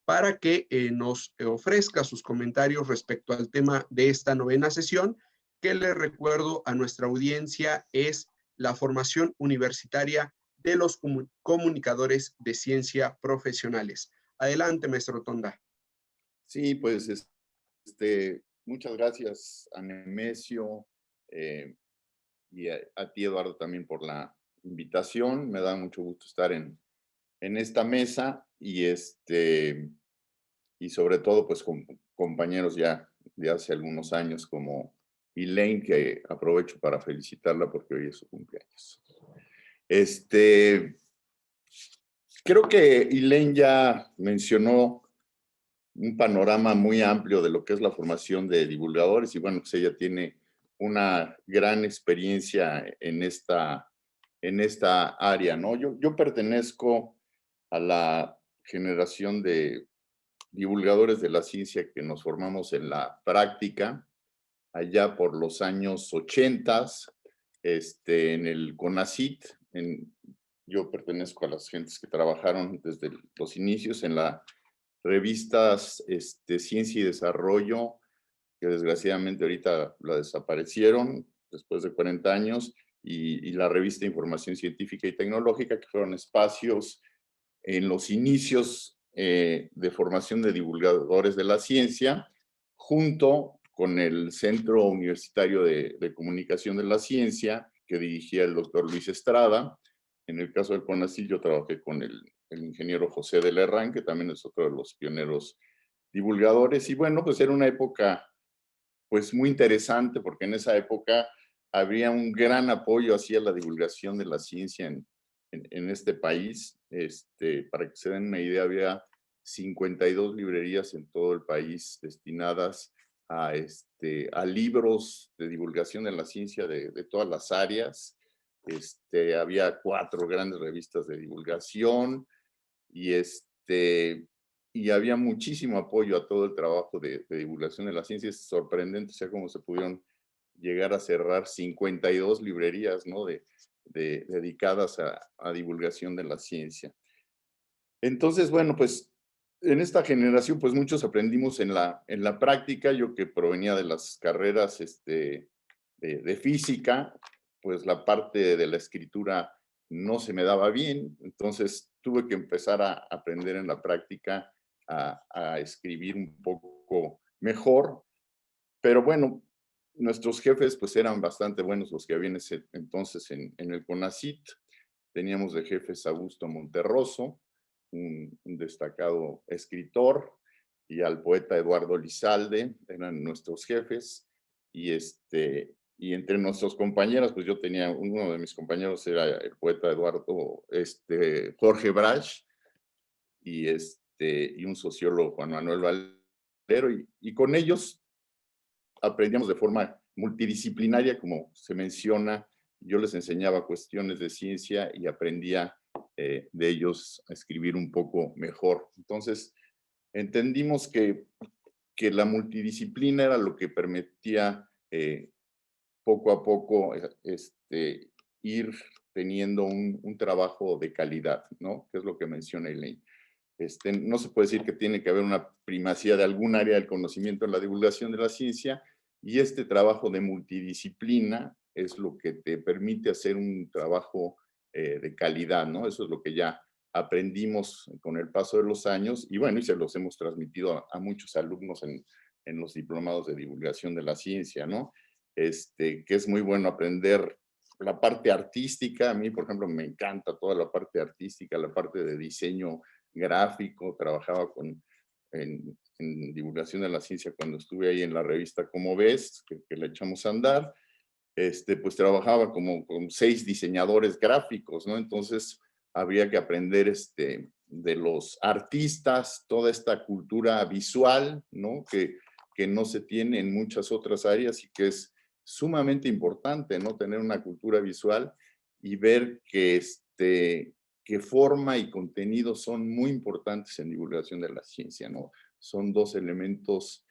A: para que nos ofrezca sus comentarios respecto al tema de esta novena sesión, que les recuerdo a nuestra audiencia es la formación universitaria de los comunicadores de ciencia profesionales. Adelante, maestro Tonda.
D: Sí, pues muchas gracias a Nemesio y a ti, Eduardo, también por la invitación. Me da mucho gusto estar en esta mesa y sobre todo pues con compañeros ya de hace algunos años como Elaine, que aprovecho para felicitarla porque hoy es su cumpleaños. Creo que Elaine ya mencionó un panorama muy amplio de lo que es la formación de divulgadores y bueno, pues ella tiene una gran experiencia en esta área, ¿no? Yo pertenezco a la generación de divulgadores de la ciencia que nos formamos en la práctica, allá por los años 80, en el CONACYT. Yo pertenezco a las gentes que trabajaron desde los inicios en las revistas Ciencia y Desarrollo, que desgraciadamente ahorita la desaparecieron después de 40 años, y la revista Información Científica y Tecnológica, que fueron espacios en los inicios de formación de divulgadores de la ciencia, junto con el Centro Universitario de Comunicación de la Ciencia, que dirigía el doctor Luis Estrada. En el caso del CONACYT, yo trabajé con el ingeniero José de Lerrán, que también es otro de los pioneros divulgadores. Y bueno, pues era una época pues muy interesante, porque en esa época había un gran apoyo hacia la divulgación de la ciencia en este país. Para que se den una idea, había 52 librerías en todo el país destinadas a libros de divulgación de la ciencia de todas las áreas. Había 4 grandes revistas de divulgación y había muchísimo apoyo a todo el trabajo de divulgación de la ciencia. Es sorprendente, o sea, cómo se pudieron llegar a cerrar 52 librerías, ¿no? dedicadas a divulgación de la ciencia. Entonces, bueno, pues en esta generación, pues muchos aprendimos en la práctica. Yo, que provenía de las carreras de física, pues la parte de la escritura no se me daba bien. Entonces tuve que empezar a aprender en la práctica a escribir un poco mejor, pero bueno, nuestros jefes pues eran bastante buenos los que habían entonces en el CONACYT. Teníamos de jefes a Augusto Monterroso, un destacado escritor, y al poeta Eduardo Lizalde, eran nuestros jefes, y entre nuestros compañeros, pues yo tenía, uno de mis compañeros era el poeta Jorge Brach, y un sociólogo, Juan Manuel Valero, y con ellos aprendíamos de forma multidisciplinaria, como se menciona. Yo les enseñaba cuestiones de ciencia y aprendía de ellos a escribir un poco mejor. Entonces, entendimos que la multidisciplina era lo que permitía poco a poco ir teniendo un trabajo de calidad, ¿no? Que es lo que menciona Elaine. No se puede decir que tiene que haber una primacía de algún área del conocimiento en la divulgación de la ciencia, y este trabajo de multidisciplina es lo que te permite hacer un trabajo de calidad, ¿no? Eso es lo que ya aprendimos con el paso de los años, y bueno, y se los hemos transmitido a muchos alumnos en los diplomados de divulgación de la ciencia, ¿no? Que es muy bueno aprender la parte artística. A mí, por ejemplo, me encanta toda la parte artística, la parte de diseño gráfico. Trabajaba en divulgación de la ciencia cuando estuve ahí en la revista Como Ves, que la echamos a andar. Pues trabajaba como con 6 diseñadores gráficos, ¿no? Entonces habría que aprender de los artistas, toda esta cultura visual, ¿no? Que no se tiene en muchas otras áreas y que es sumamente importante, ¿no? Tener una cultura visual y ver que forma y contenido son muy importantes en divulgación de la ciencia, ¿no? Son 2 elementos,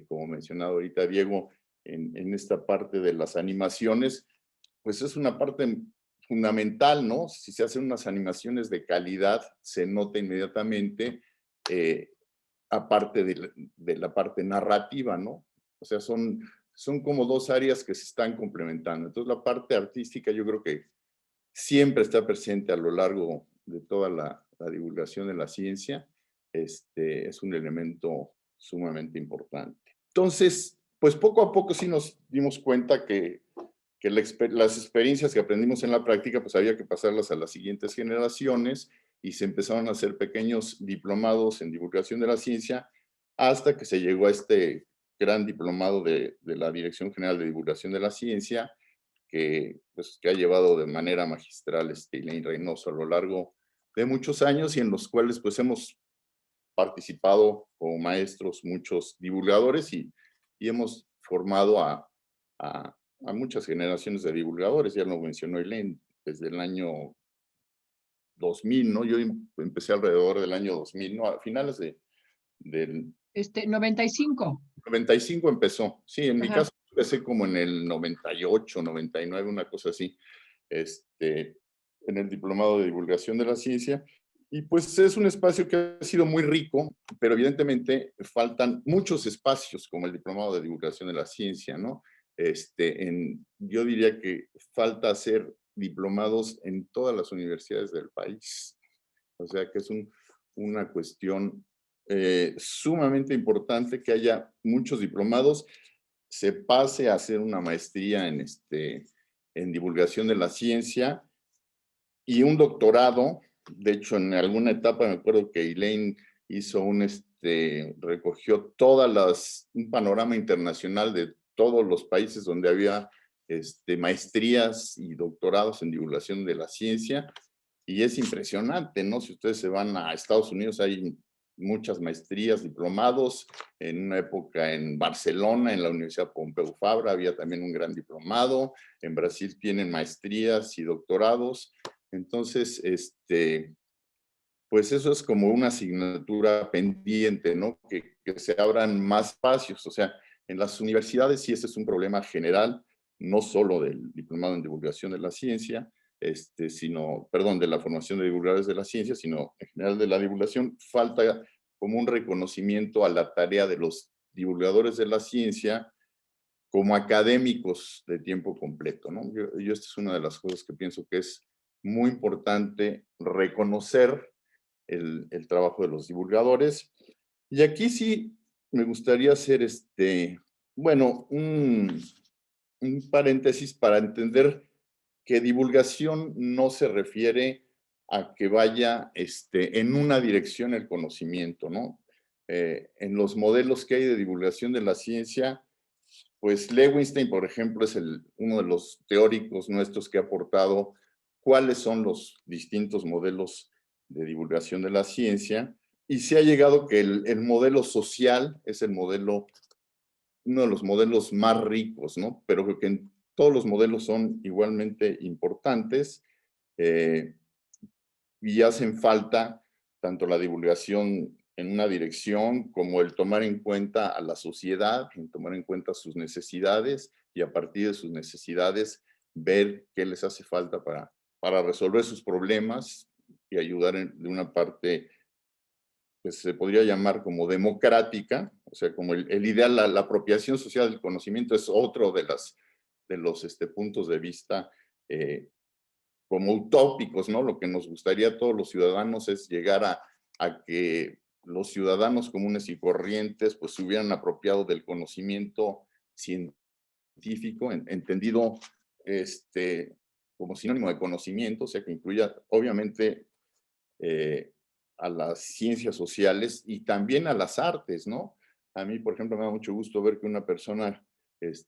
D: como mencionado ahorita Diego, en esta parte de las animaciones, pues es una parte fundamental, ¿no? Si se hacen unas animaciones de calidad, se nota inmediatamente, aparte de la parte narrativa, ¿no? O sea, son como 2 áreas que se están complementando. Entonces, la parte artística yo creo que siempre está presente a lo largo de toda la divulgación de la ciencia. Es un elemento sumamente importante. Entonces, pues poco a poco sí nos dimos cuenta que las experiencias que aprendimos en la práctica, pues había que pasarlas a las siguientes generaciones, y se empezaron a hacer pequeños diplomados en divulgación de la ciencia, hasta que se llegó a este gran diplomado de la Dirección General de Divulgación de la Ciencia, que ha llevado de manera magistral Elaine Reynoso a lo largo de muchos años, y en los cuales pues hemos participado como maestros muchos divulgadores, y hemos formado a muchas generaciones de divulgadores. Ya lo mencionó Elaine, desde el año 2000, ¿no? Yo empecé alrededor del año 2000, ¿no? A finales del
B: 95.
D: 95 empezó. Sí, en mi
B: Ajá.
D: caso empecé como en el 98, 99, una cosa así, en el diplomado de divulgación de la ciencia. Y pues es un espacio que ha sido muy rico, pero evidentemente faltan muchos espacios como el diplomado de divulgación de la ciencia, ¿no? Yo diría que falta hacer diplomados en todas las universidades del país. O sea que es una cuestión sumamente importante que haya muchos diplomados, se pase a hacer una maestría en divulgación de la ciencia y un doctorado. De hecho, en alguna etapa me acuerdo que Elaine hizo recogió un panorama internacional de todos los países donde había maestrías y doctorados en divulgación de la ciencia, y es impresionante, ¿no? Si ustedes se van a Estados Unidos, hay muchas maestrías, diplomados. En una época en Barcelona, en la Universidad Pompeu Fabra, había también un gran diplomado. En Brasil tienen maestrías y doctorados. Entonces, pues eso es como una asignatura pendiente, ¿no? Que se abran más espacios. O sea, en las universidades sí ese es un problema general, no solo del diplomado en divulgación de la ciencia, de la formación de divulgadores de la ciencia, sino en general de la divulgación. Falta como un reconocimiento a la tarea de los divulgadores de la ciencia como académicos de tiempo completo, ¿no? Yo esta es una de las cosas que pienso que es muy importante reconocer el trabajo de los divulgadores. Y aquí sí me gustaría hacer bueno, un paréntesis para entender que divulgación no se refiere a que vaya en una dirección el conocimiento, ¿no? En los modelos que hay de divulgación de la ciencia, pues Lewinstein, por ejemplo, es uno de los teóricos nuestros que ha aportado cuáles son los distintos modelos de divulgación de la ciencia, y se ha llegado que el modelo social es uno de los modelos más ricos, ¿no? Pero que todos los modelos son igualmente importantes y hacen falta tanto la divulgación en una dirección como el tomar en cuenta a la sociedad, en tomar en cuenta sus necesidades y a partir de sus necesidades ver qué les hace falta para resolver sus problemas y ayudar de una parte, pues se podría llamar como democrática, o sea, como el ideal, la apropiación social del conocimiento es otro de los puntos de vista como utópicos, ¿no? Lo que nos gustaría a todos los ciudadanos es llegar a que los ciudadanos comunes y corrientes pues se hubieran apropiado del conocimiento científico, entendido como sinónimo de conocimiento, o sea, que incluya obviamente a las ciencias sociales y también a las artes, ¿no? A mí, por ejemplo, me da mucho gusto ver que una persona,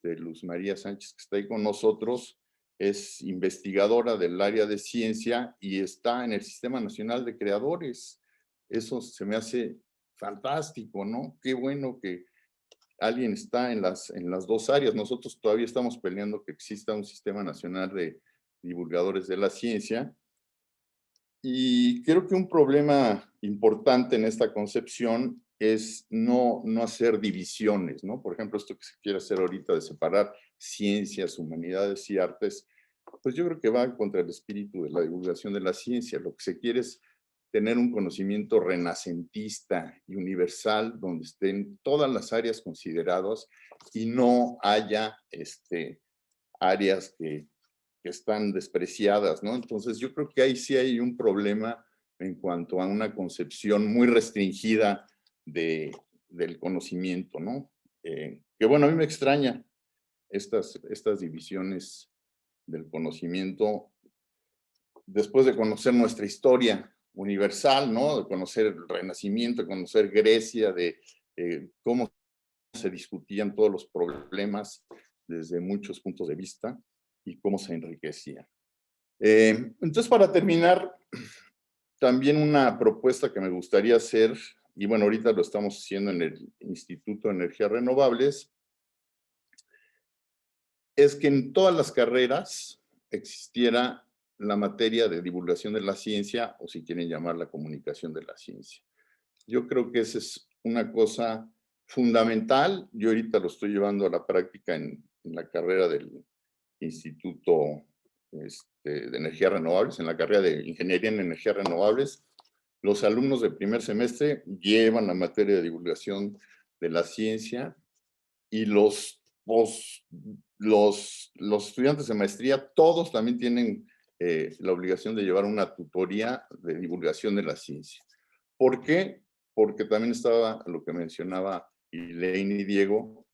D: Luz María Sánchez, que está ahí con nosotros, es investigadora del área de ciencia y está en el Sistema Nacional de Creadores. Eso se me hace fantástico, ¿no? Qué bueno que alguien está en las dos áreas. Nosotros todavía estamos peleando que exista un Sistema Nacional de Divulgadores de la Ciencia. Y creo que un problema importante en esta concepción es no hacer divisiones, ¿no? Por ejemplo, esto que se quiere hacer ahorita de separar ciencias, humanidades y artes, pues yo creo que va contra el espíritu de la divulgación de la ciencia. Lo que se quiere es tener un conocimiento renacentista y universal donde estén todas las áreas consideradas y no haya áreas que están despreciadas, ¿no? Entonces yo creo que ahí sí hay un problema en cuanto a una concepción muy restringida del conocimiento, ¿no? Que bueno, a mí me extraña estas divisiones del conocimiento después de conocer nuestra historia universal, ¿no? De conocer el Renacimiento, de conocer Grecia, de cómo se discutían todos los problemas desde muchos puntos de vista y cómo se enriquecía. Entonces, para terminar, también una propuesta que me gustaría hacer, y bueno, ahorita lo estamos haciendo en el Instituto de Energías Renovables, es que en todas las carreras existiera la materia de divulgación de la ciencia, o si quieren llamarla comunicación de la ciencia. Yo creo que esa es una cosa fundamental. Yo ahorita lo estoy llevando a la práctica en la carrera del Instituto de Energías Renovables, en la carrera de Ingeniería en Energías Renovables. Los alumnos de primer semestre llevan la materia de divulgación de la ciencia y los estudiantes de maestría, todos también tienen la obligación de llevar una tutoría de divulgación de la ciencia. ¿Por qué? Porque también estaba lo que mencionaba Elaine y Diego,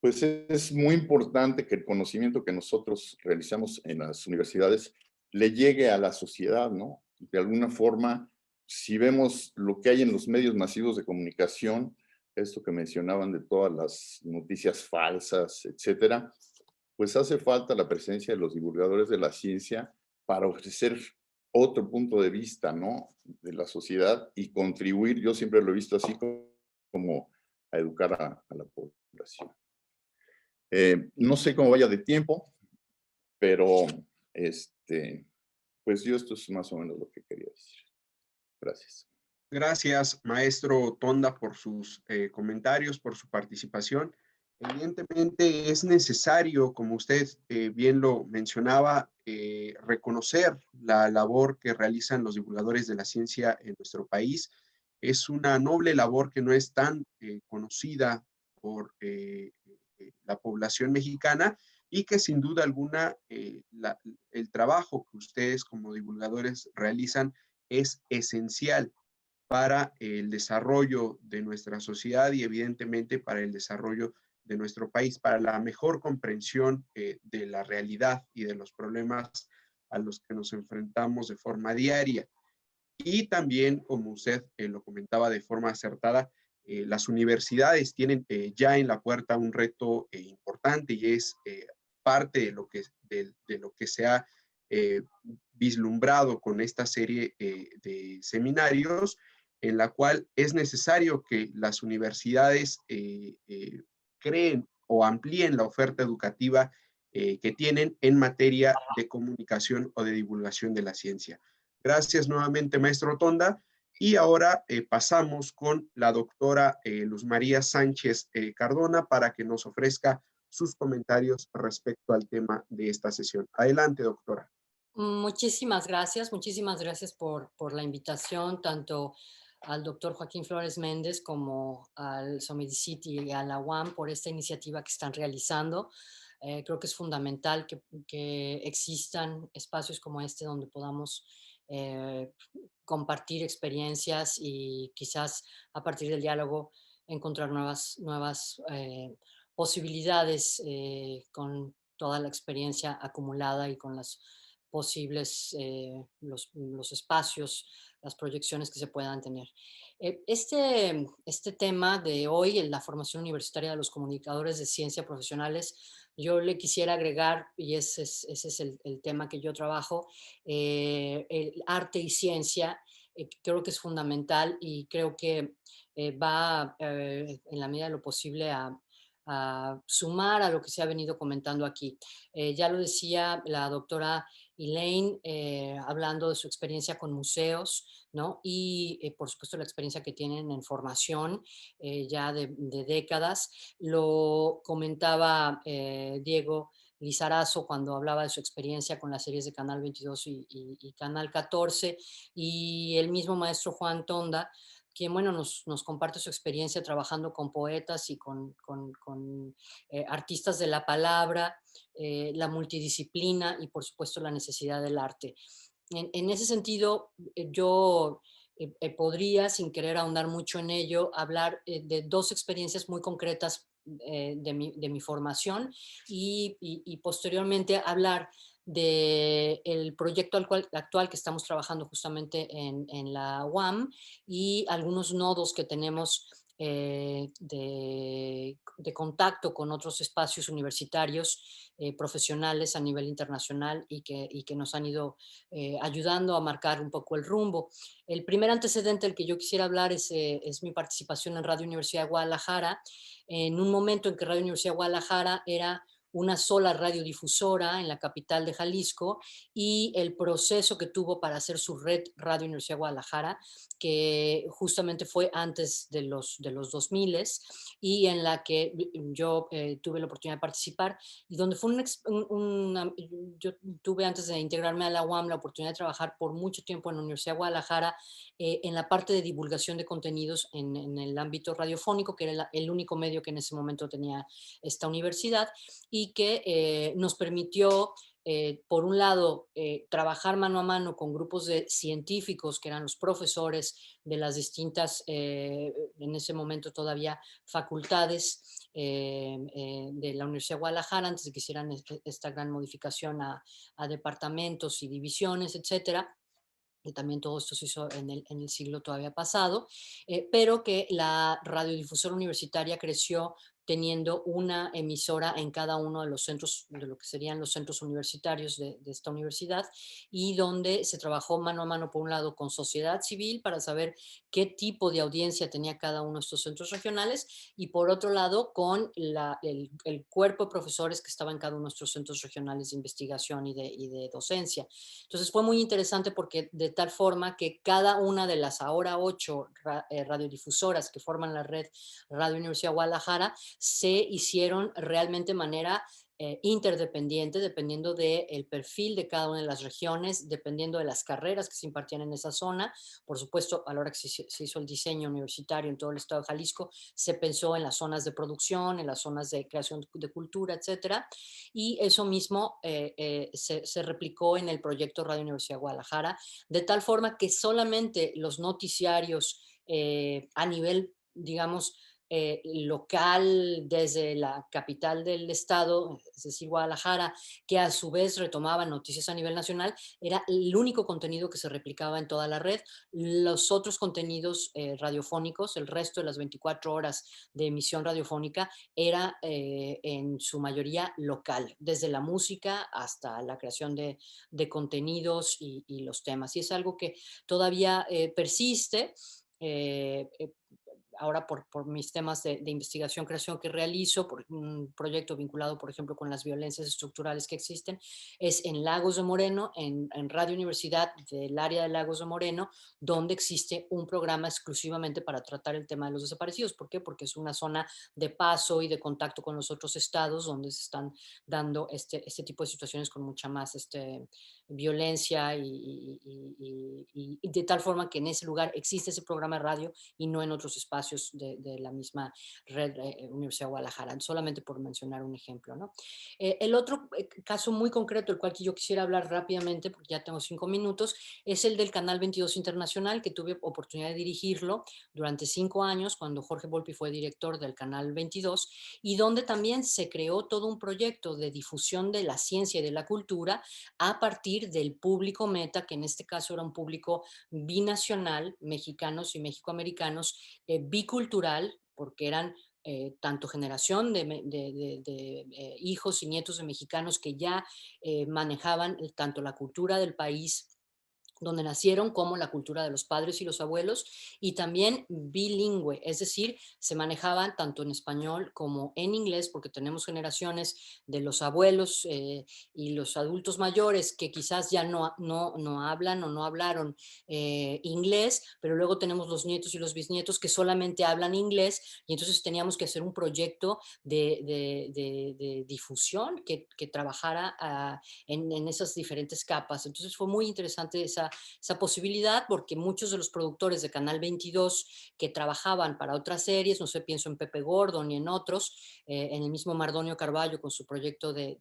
D: pues es muy importante que el conocimiento que nosotros realizamos en las universidades le llegue a la sociedad, ¿no? De alguna forma, si vemos lo que hay en los medios masivos de comunicación, esto que mencionaban de todas las noticias falsas, etcétera, pues hace falta la presencia de los divulgadores de la ciencia para ofrecer otro punto de vista, ¿no? De la sociedad y contribuir, yo siempre lo he visto así, como a educar a la población. No sé cómo vaya de tiempo, pero pues yo esto es más o menos lo que quería decir. Gracias.
A: Gracias, maestro Tonda, por sus comentarios, por su participación. Evidentemente es necesario, como usted bien lo mencionaba, reconocer la labor que realizan los divulgadores de la ciencia en nuestro país. Es una noble labor que no es tan conocida por la población mexicana, y que sin duda alguna el trabajo que ustedes como divulgadores realizan es esencial para el desarrollo de nuestra sociedad y evidentemente para el desarrollo de nuestro país, para la mejor comprensión de la realidad y de los problemas a los que nos enfrentamos de forma diaria. Y también, como usted lo comentaba de forma acertada, las universidades tienen ya en la puerta un reto importante y es parte de lo que se ha vislumbrado con esta serie de seminarios, en la cual es necesario que las universidades creen o amplíen la oferta educativa que tienen en materia de comunicación o de divulgación de la ciencia. Gracias nuevamente, maestro Tonda. Y ahora pasamos con la doctora Luz María Sánchez Cardona para que nos ofrezca sus comentarios respecto al tema de esta sesión. Adelante, doctora.
E: Muchísimas gracias por la invitación, tanto al doctor Joaquín Flores Méndez como al SOMEDICIT y a la UAM por esta iniciativa que están realizando. Creo que es fundamental que existan espacios como este donde podamos compartir experiencias y quizás a partir del diálogo encontrar nuevas posibilidades con toda la experiencia acumulada y con las posibles, los espacios, las proyecciones que se puedan tener. Este tema de hoy, en la formación universitaria de los comunicadores de ciencia profesionales, yo le quisiera agregar, y ese es el tema que yo trabajo, el arte y ciencia. Creo que es fundamental y creo que va en la medida de lo posible a sumar a lo que se ha venido comentando aquí. Ya lo decía la doctora Elaine, hablando de su experiencia con museos, ¿no? Y por supuesto la experiencia que tienen en formación ya de décadas. Lo comentaba Diego Lizarazo cuando hablaba de su experiencia con las series de Canal 22 y Canal 14, y el mismo maestro Juan Tonda, quien bueno, nos comparte su experiencia trabajando con poetas y con artistas de la palabra, la multidisciplina y por supuesto la necesidad del arte. En ese sentido, yo podría, sin querer ahondar mucho en ello, hablar de dos experiencias muy concretas de mi formación y posteriormente hablar del proyecto actual que estamos trabajando justamente en la UAM y algunos nodos que tenemos de contacto con otros espacios universitarios profesionales a nivel internacional y que nos han ido ayudando a marcar un poco el rumbo. El primer antecedente del que yo quisiera hablar es mi participación en Radio Universidad de Guadalajara, en un momento en que Radio Universidad de Guadalajara era una sola radiodifusora en la capital de Jalisco y el proceso que tuvo para hacer su red Radio Universidad de Guadalajara, que justamente fue antes de los 2000 y en la que yo tuve la oportunidad de participar y donde fue yo tuve antes de integrarme a la UAM la oportunidad de trabajar por mucho tiempo en la Universidad de Guadalajara en la parte de divulgación de contenidos en el ámbito radiofónico, que era el único medio que en ese momento tenía esta universidad y que nos permitió por un lado, trabajar mano a mano con grupos de científicos que eran los profesores de las distintas, en ese momento todavía, facultades de la Universidad de Guadalajara, antes de que hicieran esta gran modificación a departamentos y divisiones, etcétera. Y también todo esto se hizo en el siglo todavía pasado, pero que la radiodifusora universitaria creció teniendo una emisora en cada uno de los centros, de lo que serían los centros universitarios de esta universidad, y donde se trabajó mano a mano, por un lado, con sociedad civil para saber qué tipo de audiencia tenía cada uno de estos centros regionales, y por otro lado, con el cuerpo de profesores que estaba en cada uno de estos centros regionales de investigación y de docencia. Entonces fue muy interesante porque de tal forma que cada una de las ahora 8 radiodifusoras que forman la red Radio Universidad de Guadalajara se hicieron realmente de manera interdependiente, dependiendo del perfil de cada una de las regiones, dependiendo de las carreras que se impartían en esa zona. Por supuesto, a la hora que se hizo el diseño universitario en todo el estado de Jalisco, se pensó en las zonas de producción, en las zonas de creación de cultura, etcétera. Y eso mismo se replicó en el proyecto Radio Universidad de Guadalajara, de tal forma que solamente los noticiarios a nivel, digamos, local desde la capital del estado, es decir, Guadalajara, que a su vez retomaban noticias a nivel nacional, era el único contenido que se replicaba en toda la red. Los otros contenidos radiofónicos, el resto de las 24 horas de emisión radiofónica, era en su mayoría local, desde la música hasta la creación de contenidos y los temas. Y es algo que todavía persiste. Ahora por mis temas de investigación, creación que realizo, por un proyecto vinculado, por ejemplo, con las violencias estructurales que existen, es en Lagos de Moreno, en Radio Universidad del área de Lagos de Moreno, donde existe un programa exclusivamente para tratar el tema de los desaparecidos. ¿Por qué? Porque es una zona de paso y de contacto con los otros estados donde se están dando este tipo de situaciones con mucha más violencia y de tal forma que en ese lugar existe ese programa de radio y no en otros espacios de la misma red Universidad de Guadalajara, solamente por mencionar un ejemplo, ¿no? El otro caso muy concreto, el cual yo quisiera hablar rápidamente, porque ya tengo 5 minutos, es el del Canal 22 Internacional, que tuve oportunidad de dirigirlo durante 5 años, cuando Jorge Volpi fue director del Canal 22, y donde también se creó todo un proyecto de difusión de la ciencia y de la cultura a partir del público meta, que en este caso era un público binacional, mexicanos y mexicoamericanos, bicultural, porque eran tanto generación de hijos y nietos de mexicanos que ya manejaban tanto la cultura del país donde nacieron, como la cultura de los padres y los abuelos, y también bilingüe, es decir, se manejaban tanto en español como en inglés, porque tenemos generaciones de los abuelos y los adultos mayores que quizás ya no hablan o no hablaron inglés, pero luego tenemos los nietos y los bisnietos que solamente hablan inglés, y entonces teníamos que hacer un proyecto de difusión que trabajara en esas diferentes capas. Entonces fue muy interesante esa posibilidad, porque muchos de los productores de Canal 22 que trabajaban para otras series, no sé, pienso en Pepe Gordon y en otros, en el mismo Mardonio Carballo con su proyecto de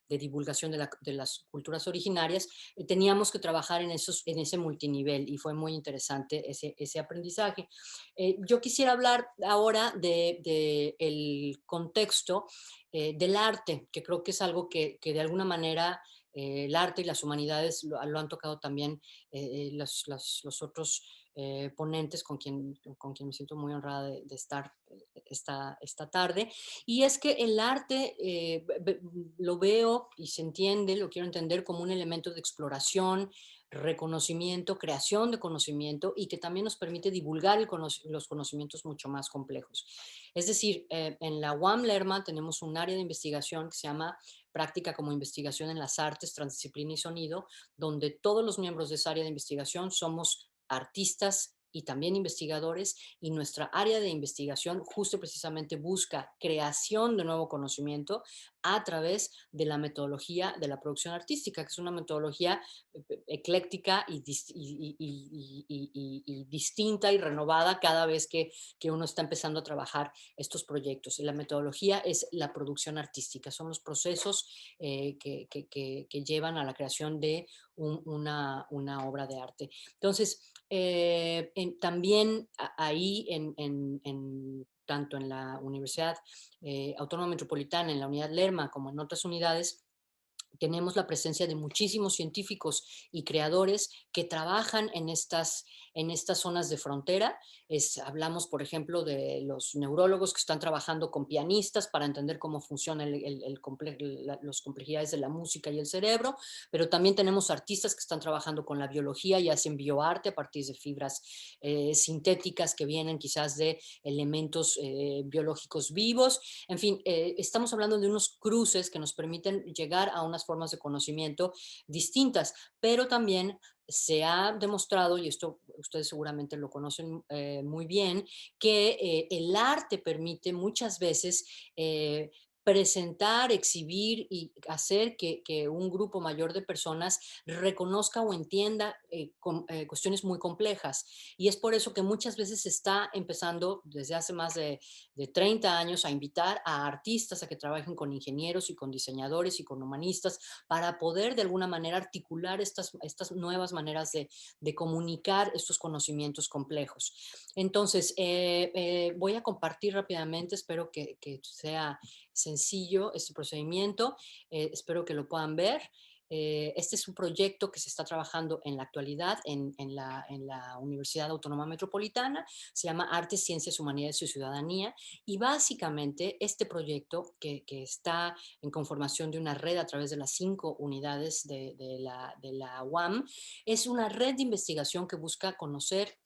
E: divulgación de las culturas originarias, teníamos que trabajar en ese multinivel, y fue muy interesante ese aprendizaje. Yo quisiera hablar ahora del contexto del arte, que creo que es algo que de alguna manera el arte y las humanidades lo han tocado también los otros ponentes con quien me siento muy honrada de estar esta tarde. Y es que el arte lo veo y se entiende, lo quiero entender como un elemento de exploración, reconocimiento, creación de conocimiento, y que también nos permite divulgar los conocimientos mucho más complejos. Es decir, en la UAM Lerma tenemos un área de investigación que se llama Práctica como Investigación en las Artes, Transdisciplina y Sonido, donde todos los miembros de esa área de investigación somos artistas y también investigadores, y nuestra área de investigación justo precisamente busca creación de nuevo conocimiento a través de la metodología de la producción artística, que es una metodología ecléctica y distinta y renovada cada vez que uno está empezando a trabajar estos proyectos. La metodología es la producción artística, son los procesos que llevan a la creación de una obra de arte. Entonces, también ahí, tanto en la Universidad Autónoma Metropolitana, en la Unidad Lerma, como en otras unidades, tenemos la presencia de muchísimos científicos y creadores que trabajan en estas zonas de frontera. Hablamos, por ejemplo, de los neurólogos que están trabajando con pianistas para entender cómo funcionan las complejidades de la música y el cerebro, pero también tenemos artistas que están trabajando con la biología y hacen bioarte a partir de fibras sintéticas que vienen quizás de elementos biológicos vivos. En fin, estamos hablando de unos cruces que nos permiten llegar a una unas formas de conocimiento distintas, pero también se ha demostrado, y esto ustedes seguramente lo conocen muy bien, que el arte permite muchas veces presentar, exhibir y hacer que un grupo mayor de personas reconozca o entienda cuestiones muy complejas. Y es por eso que muchas veces se está empezando desde hace más de 30 años a invitar a artistas a que trabajen con ingenieros y con diseñadores y con humanistas para poder de alguna manera articular estas nuevas maneras de comunicar estos conocimientos complejos. Entonces, voy a compartir rápidamente, espero que sea sencillo este procedimiento, espero que lo puedan ver. Este es un proyecto que se está trabajando en la actualidad en la Universidad Autónoma Metropolitana, se llama Artes, Ciencias, Humanidades y Ciudadanía, y básicamente este proyecto que está en conformación de una red a través de las 5 unidades de la UAM, es una red de investigación que busca conocer,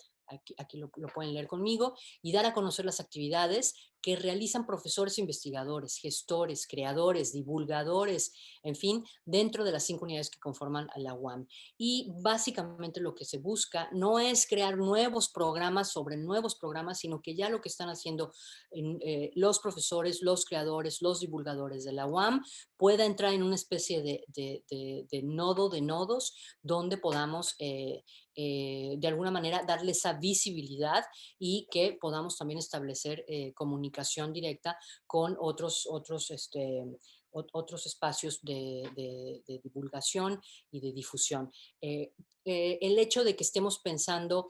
E: aquí lo pueden leer conmigo, y dar a conocer las actividades que realizan profesores investigadores, gestores, creadores, divulgadores, en fin, dentro de las 5 unidades que conforman a la UAM. Y básicamente lo que se busca no es crear nuevos programas sobre nuevos programas, sino que ya lo que están haciendo los profesores, los creadores, los divulgadores de la UAM pueda entrar en una especie de nodo de nodos donde podamos de alguna manera darle esa visibilidad y que podamos también establecer comunicación directa con otros espacios de divulgación y de difusión. El hecho de que estemos pensando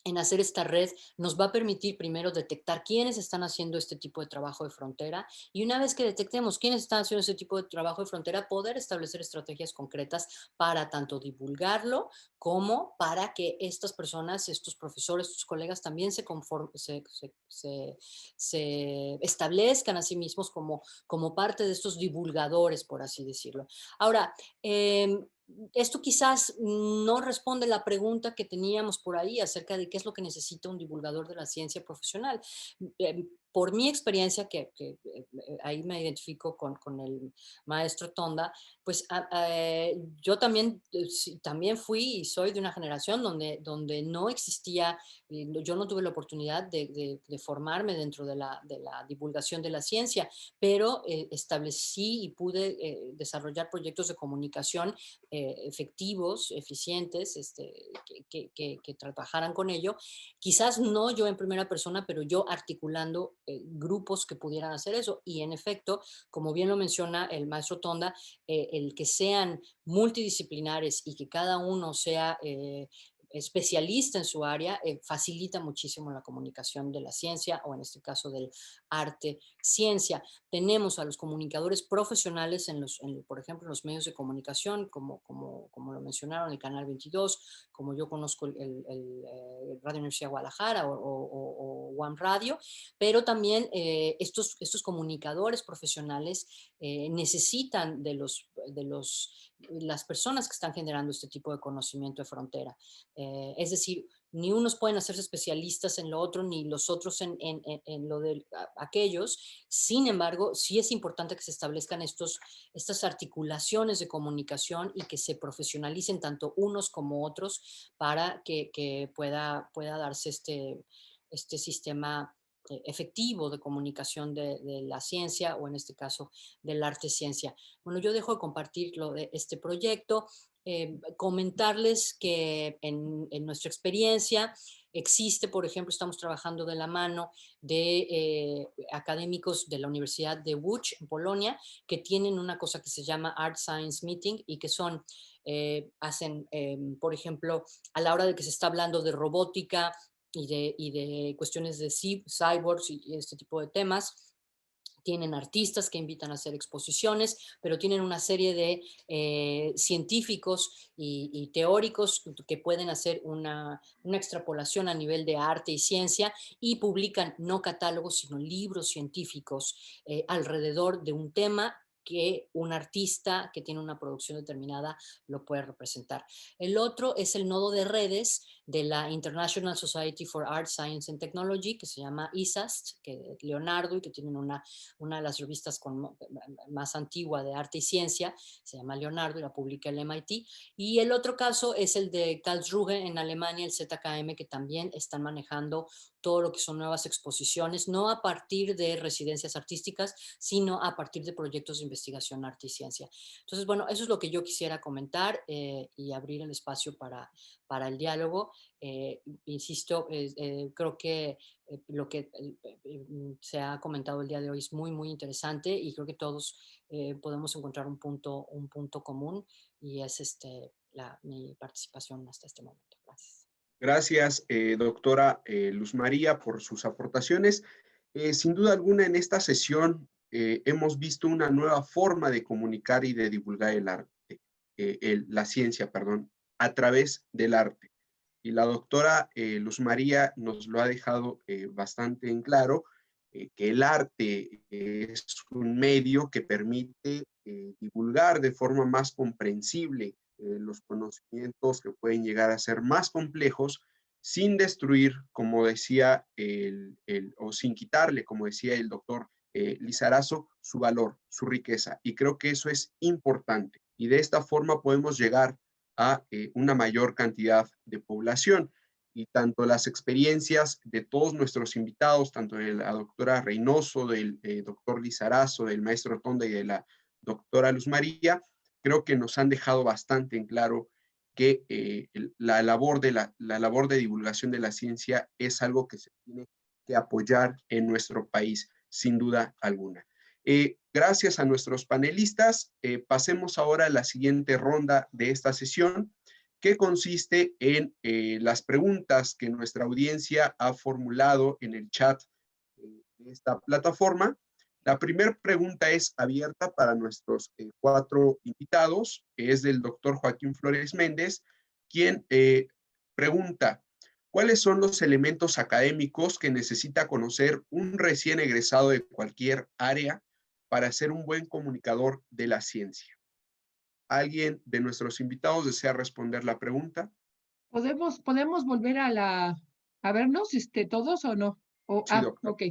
E: en hacer esta red nos va a permitir primero detectar quiénes están haciendo este tipo de trabajo de frontera y una vez que detectemos quiénes están haciendo este tipo de trabajo de frontera, poder establecer estrategias concretas para tanto divulgarlo como para que estas personas, estos profesores, estos colegas también se establezcan a sí mismos como parte de estos divulgadores, por así decirlo. Ahora, esto quizás no responde la pregunta que teníamos por ahí acerca de qué es lo que necesita un divulgador de la ciencia profesional. Por mi experiencia, ahí me identifico con el maestro Tonda, pues yo también fui y soy de una generación donde no existía, yo no tuve la oportunidad de formarme dentro de la divulgación de la ciencia, pero establecí y pude desarrollar proyectos de comunicación efectivos, eficientes, que trabajaran con ello. Quizás no yo en primera persona, pero yo articulando grupos que pudieran hacer eso. Y en efecto, como bien lo menciona el maestro Tonda, el que sean multidisciplinares y que cada uno sea especialista en su área, facilita muchísimo la comunicación de la ciencia o en este caso del arte ciencia. Tenemos a los comunicadores profesionales por ejemplo, en los medios de comunicación, como lo mencionaron, el Canal 22, como yo conozco el Radio Universidad de Guadalajara o One Radio, pero también estos comunicadores profesionales necesitan de las personas que están generando este tipo de conocimiento de frontera. Es decir, ni unos pueden hacerse especialistas en lo otro, ni los otros en lo de aquellos. Sin embargo, sí es importante que se establezcan estas articulaciones de comunicación y que se profesionalicen tanto unos como otros para que pueda darse este sistema efectivo de comunicación de la ciencia o en este caso del arte ciencia. Bueno, yo dejo de compartir lo de este proyecto. Comentarles que en nuestra experiencia existe, por ejemplo, estamos trabajando de la mano de académicos de la Universidad de Łódź, en Polonia, que tienen una cosa que se llama Art Science Meeting y que hacen, por ejemplo, a la hora de que se está hablando de robótica y de cuestiones de cyborgs y este tipo de temas, tienen artistas que invitan a hacer exposiciones, pero tienen una serie de científicos y teóricos que pueden hacer una extrapolación a nivel de arte y ciencia y publican no catálogos, sino libros científicos alrededor de un tema que un artista que tiene una producción determinada lo puede representar. El otro es el nodo de redes de la International Society for Art, Science and Technology, que se llama ISAST, que es Leonardo, y que tienen una de las revistas más antigua de arte y ciencia, se llama Leonardo y la publica el MIT. Y el otro caso es el de Karlsruhe en Alemania, el ZKM, que también están manejando todo lo que son nuevas exposiciones, no a partir de residencias artísticas, sino a partir de proyectos de investigación, arte y ciencia. Entonces, bueno, eso es lo que yo quisiera comentar y abrir el espacio para el diálogo. Insisto, creo que lo que se ha comentado el día de hoy es muy, muy interesante y creo que todos podemos encontrar un punto común y es mi participación hasta este momento. Gracias.
A: Gracias, doctora Luz María, por sus aportaciones. Sin duda alguna, en esta sesión hemos visto una nueva forma de comunicar y de divulgar el arte, la ciencia, perdón, a través del arte. Y la doctora Luz María nos lo ha dejado bastante en claro, que el arte es un medio que permite divulgar de forma más comprensible los conocimientos que pueden llegar a ser más complejos sin destruir, como decía o sin quitarle, como decía el doctor Lizarazo, su valor, su riqueza. Y creo que eso es importante. Y de esta forma podemos llegar a una mayor cantidad de población. Y tanto las experiencias de todos nuestros invitados, tanto de la doctora Reynoso, del doctor Lizarazo, del maestro Tonda y de la doctora Luz María, creo que nos han dejado bastante en claro que la labor de divulgación de la ciencia es algo que se tiene que apoyar en nuestro país, sin duda alguna. Gracias a nuestros panelistas. Pasemos ahora a la siguiente ronda de esta sesión, que consiste en las preguntas que nuestra audiencia ha formulado en el chat de esta plataforma. La primera pregunta es abierta para nuestros 4 invitados. Es del doctor Joaquín Flores Méndez, quien pregunta: ¿cuáles son los elementos académicos que necesita conocer un recién egresado de cualquier área para ser un buen comunicador de la ciencia? ¿Alguien de nuestros invitados desea responder la pregunta?
B: ¿Podemos volver a vernos todos o no?
A: Sí, doctor.
B: Ok.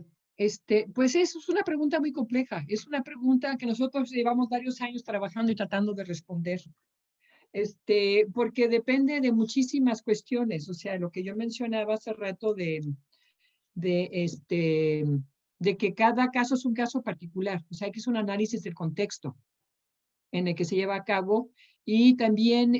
B: Pues eso es una pregunta muy compleja. Es una pregunta que nosotros llevamos varios años trabajando y tratando de responder. Porque depende de muchísimas cuestiones. O sea, lo que yo mencionaba hace rato de que cada caso es un caso particular. O sea, que es un análisis del contexto en el que se lleva a cabo. Y también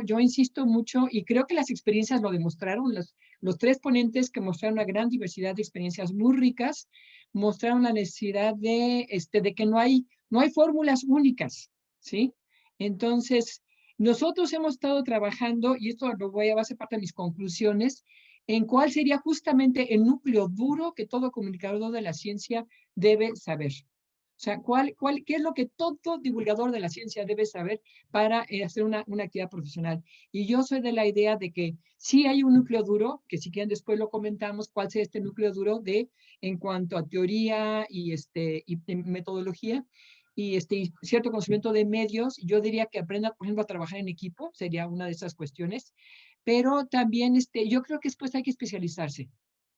B: yo insisto mucho, y creo que las experiencias lo demostraron, los 3 ponentes que mostraron una gran diversidad de experiencias muy ricas, mostraron la necesidad de que no hay fórmulas únicas, ¿sí? Entonces, nosotros hemos estado trabajando, y esto va a ser parte de mis conclusiones, en cuál sería justamente el núcleo duro que todo comunicador de la ciencia debe saber. O sea, ¿qué es lo que todo divulgador de la ciencia debe saber para hacer una actividad profesional? Y yo soy de la idea de que sí hay un núcleo duro, que si quieren después lo comentamos, cuál sea este núcleo duro en cuanto a teoría y metodología y cierto conocimiento de medios. Yo diría que aprendan, por ejemplo, a trabajar en equipo, sería una de esas cuestiones, pero también yo creo que después hay que especializarse.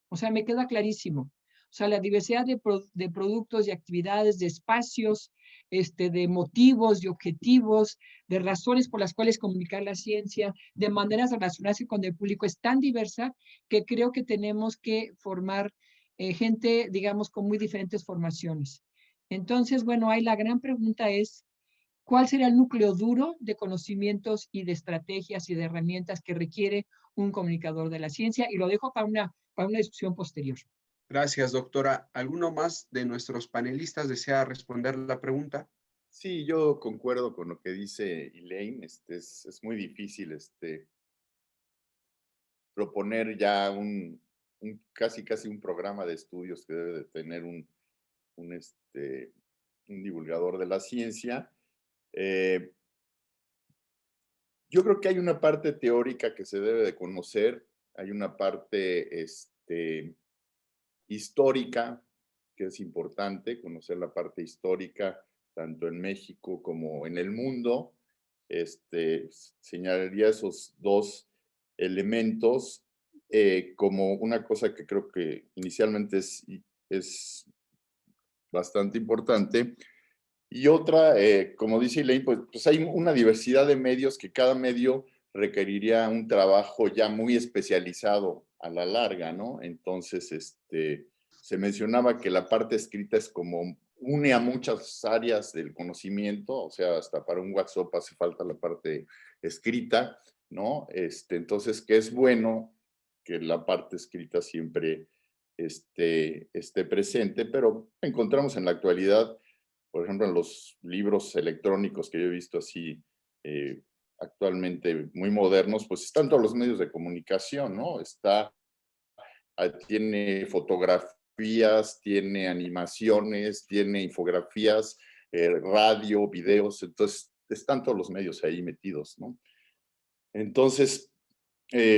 B: O sea, me queda clarísimo. O sea, la diversidad de productos, de actividades, de espacios, de motivos, de objetivos, de razones por las cuales comunicar la ciencia, de maneras de relacionarse con el público es tan diversa que creo que tenemos que formar gente, digamos, con muy diferentes formaciones. Entonces, bueno, ahí la gran pregunta es, ¿cuál será el núcleo duro de conocimientos y de estrategias y de herramientas que requiere un comunicador de la ciencia? Y lo dejo para una discusión posterior.
A: Gracias, doctora. ¿Alguno más de nuestros panelistas desea responder la pregunta?
D: Sí, yo concuerdo con lo que dice Elaine. Es muy difícil proponer ya casi un programa de estudios que debe de tener un divulgador de la ciencia. Yo creo que hay una parte teórica que se debe de conocer, hay una parte histórica que es importante, conocer la parte histórica tanto en México como en el mundo. Señalaría esos dos elementos como una cosa que creo que inicialmente es bastante importante. Y otra, como dice Elaine, pues hay una diversidad de medios que cada medio requeriría un trabajo ya muy especializado a la larga, ¿no? Entonces, se mencionaba que la parte escrita es como une a muchas áreas del conocimiento, o sea, hasta para un WhatsApp hace falta la parte escrita, ¿no? Entonces, que es bueno que la parte escrita siempre esté presente, pero encontramos en la actualidad, por ejemplo, en los libros electrónicos que yo he visto así actualmente muy modernos, pues están todos los medios de comunicación, ¿no? Tiene fotografías, tiene animaciones, tiene infografías, radio, videos, entonces están todos los medios ahí metidos, ¿no? Entonces,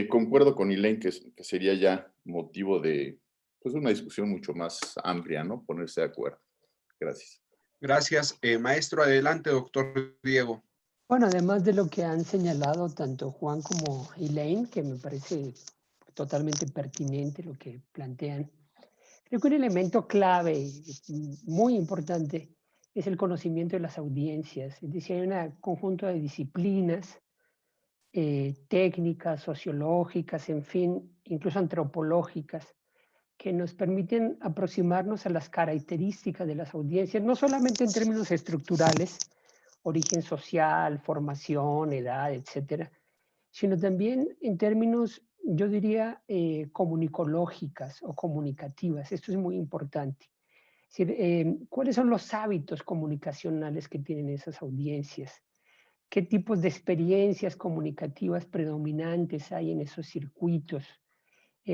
D: concuerdo con Elaine que sería ya motivo de pues, una discusión mucho más amplia, ¿no? Ponerse de acuerdo. Gracias.
A: Gracias. Maestro, adelante, doctor Diego.
C: Bueno, además de lo que han señalado tanto Juan como Elaine, que me parece totalmente pertinente lo que plantean, creo que un elemento clave, muy importante, es el conocimiento de las audiencias. Es decir, hay un conjunto de disciplinas técnicas, sociológicas, en fin, incluso antropológicas, que nos permiten aproximarnos a las características de las audiencias, no solamente en términos estructurales, origen social, formación, edad, etcétera, sino también en términos, yo diría, comunicológicas o comunicativas. Esto es muy importante. Es decir, ¿cuáles son los hábitos comunicacionales que tienen esas audiencias? ¿Qué tipos de experiencias comunicativas predominantes hay en esos circuitos?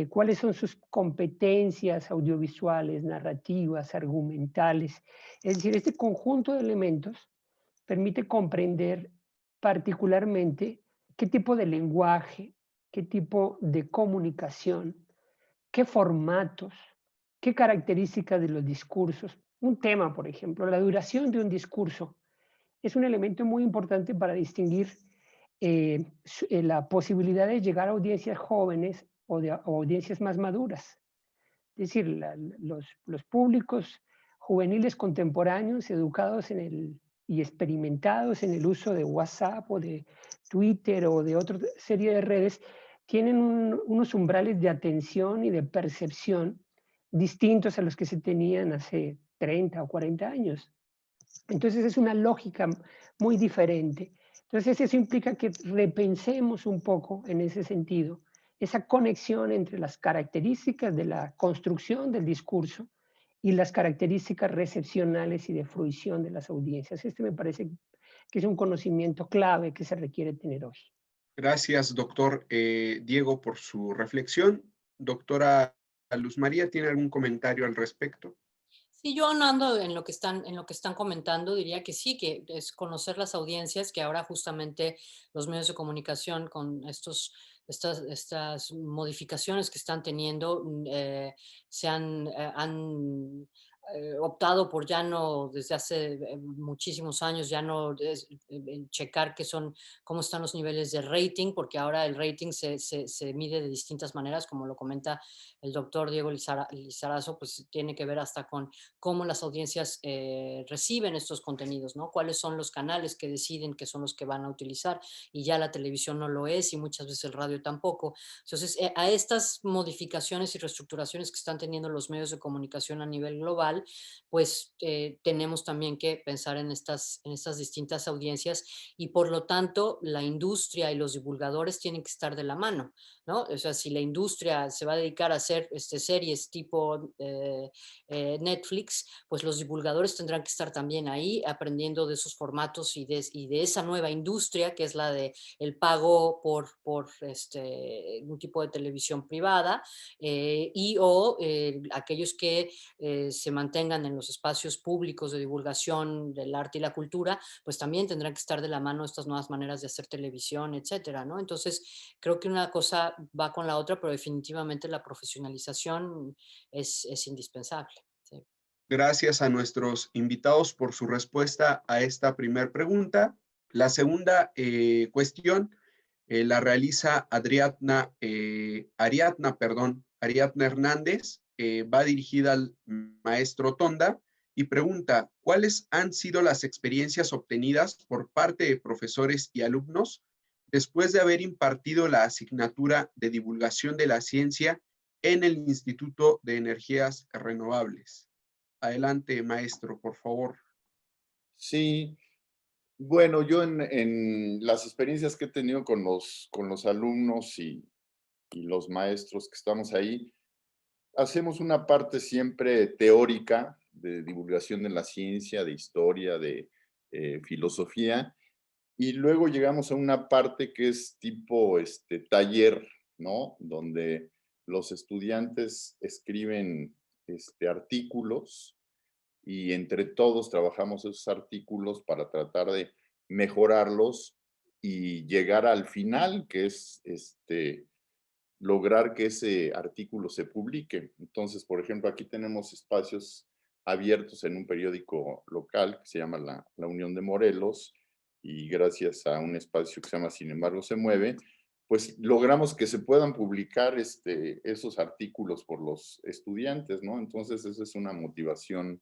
C: ¿Cuáles son sus competencias audiovisuales, narrativas, argumentales? Es decir, este conjunto de elementos permite comprender particularmente qué tipo de lenguaje, qué tipo de comunicación, qué formatos, qué características de los discursos. Un tema, por ejemplo, la duración de un discurso es un elemento muy importante para distinguir la posibilidad de llegar a audiencias jóvenes o audiencias más maduras. Es decir, los públicos juveniles contemporáneos educados y experimentados en el uso de WhatsApp o de Twitter o de otra serie de redes tienen unos umbrales de atención y de percepción distintos a los que se tenían hace 30 o 40 años. Entonces es una lógica muy diferente. Entonces eso implica que repensemos un poco en ese sentido esa conexión entre las características de la construcción del discurso y las características recepcionales y de fruición de las audiencias. Este me parece que es un conocimiento clave que se requiere tener hoy.
A: Gracias, doctor Diego, por su reflexión. Doctora Luz María, ¿tiene algún comentario al respecto?
E: Sí, yo aunando en lo que están comentando, diría que sí, que es conocer las audiencias, que ahora justamente los medios de comunicación con estas modificaciones que están teniendo, han optado por ya no, desde hace muchísimos años, ya no checar cómo están los niveles de rating, porque ahora el rating se mide de distintas maneras, como lo comenta el doctor Diego Lizarazo, pues tiene que ver hasta con cómo las audiencias reciben estos contenidos, ¿no? Cuáles son los canales que deciden que son los que van a utilizar, y ya la televisión no lo es y muchas veces el radio tampoco. Entonces, a estas modificaciones y reestructuraciones que están teniendo los medios de comunicación a nivel global, pues tenemos también que pensar en estas distintas audiencias, y por lo tanto la industria y los divulgadores tienen que estar de la mano, ¿no? O sea, si la industria se va a dedicar a hacer series tipo Netflix, pues los divulgadores tendrán que estar también ahí aprendiendo de esos formatos y de esa nueva industria que es la de el pago por un tipo de televisión privada, aquellos que se mantengan en los espacios públicos de divulgación del arte y la cultura, pues también tendrán que estar de la mano estas nuevas maneras de hacer televisión, etcétera, ¿no? Entonces, creo que una cosa va con la otra, pero definitivamente la profesionalización es indispensable. Sí.
A: Gracias a nuestros invitados por su respuesta a esta primera pregunta. La segunda cuestión la realiza Ariadna Hernández, va dirigida al maestro Tonda y pregunta, ¿cuáles han sido las experiencias obtenidas por parte de profesores y alumnos después de haber impartido la asignatura de divulgación de la ciencia en el Instituto de Energías Renovables? Adelante, maestro, por favor.
D: Sí, bueno, yo en las experiencias que he tenido con los alumnos y los maestros que estamos ahí, hacemos una parte siempre teórica de divulgación de la ciencia, de historia, de filosofía, y luego llegamos a una parte que es tipo taller, ¿no? Donde los estudiantes escriben artículos y entre todos trabajamos esos artículos para tratar de mejorarlos y llegar al final, que es lograr que ese artículo se publique. Entonces, por ejemplo, aquí tenemos espacios abiertos en un periódico local que se llama La Unión de Morelos, y gracias a un espacio que se llama Sin embargo se mueve, pues logramos que se puedan publicar esos artículos por los estudiantes, ¿no? Entonces, esa es una motivación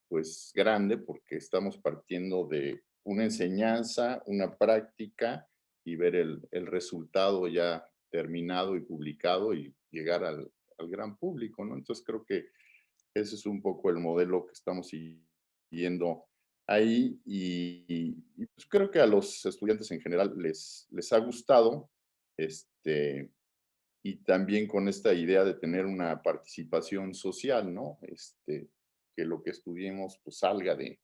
D: pues grande, porque estamos partiendo de una enseñanza, una práctica, y ver el resultado ya terminado y publicado y llegar al gran público, ¿no? Entonces creo que ese es un poco el modelo que estamos siguiendo ahí, y pues creo que a los estudiantes en general les ha gustado, y también con esta idea de tener una participación social, ¿no? Que lo que estudiemos pues salga de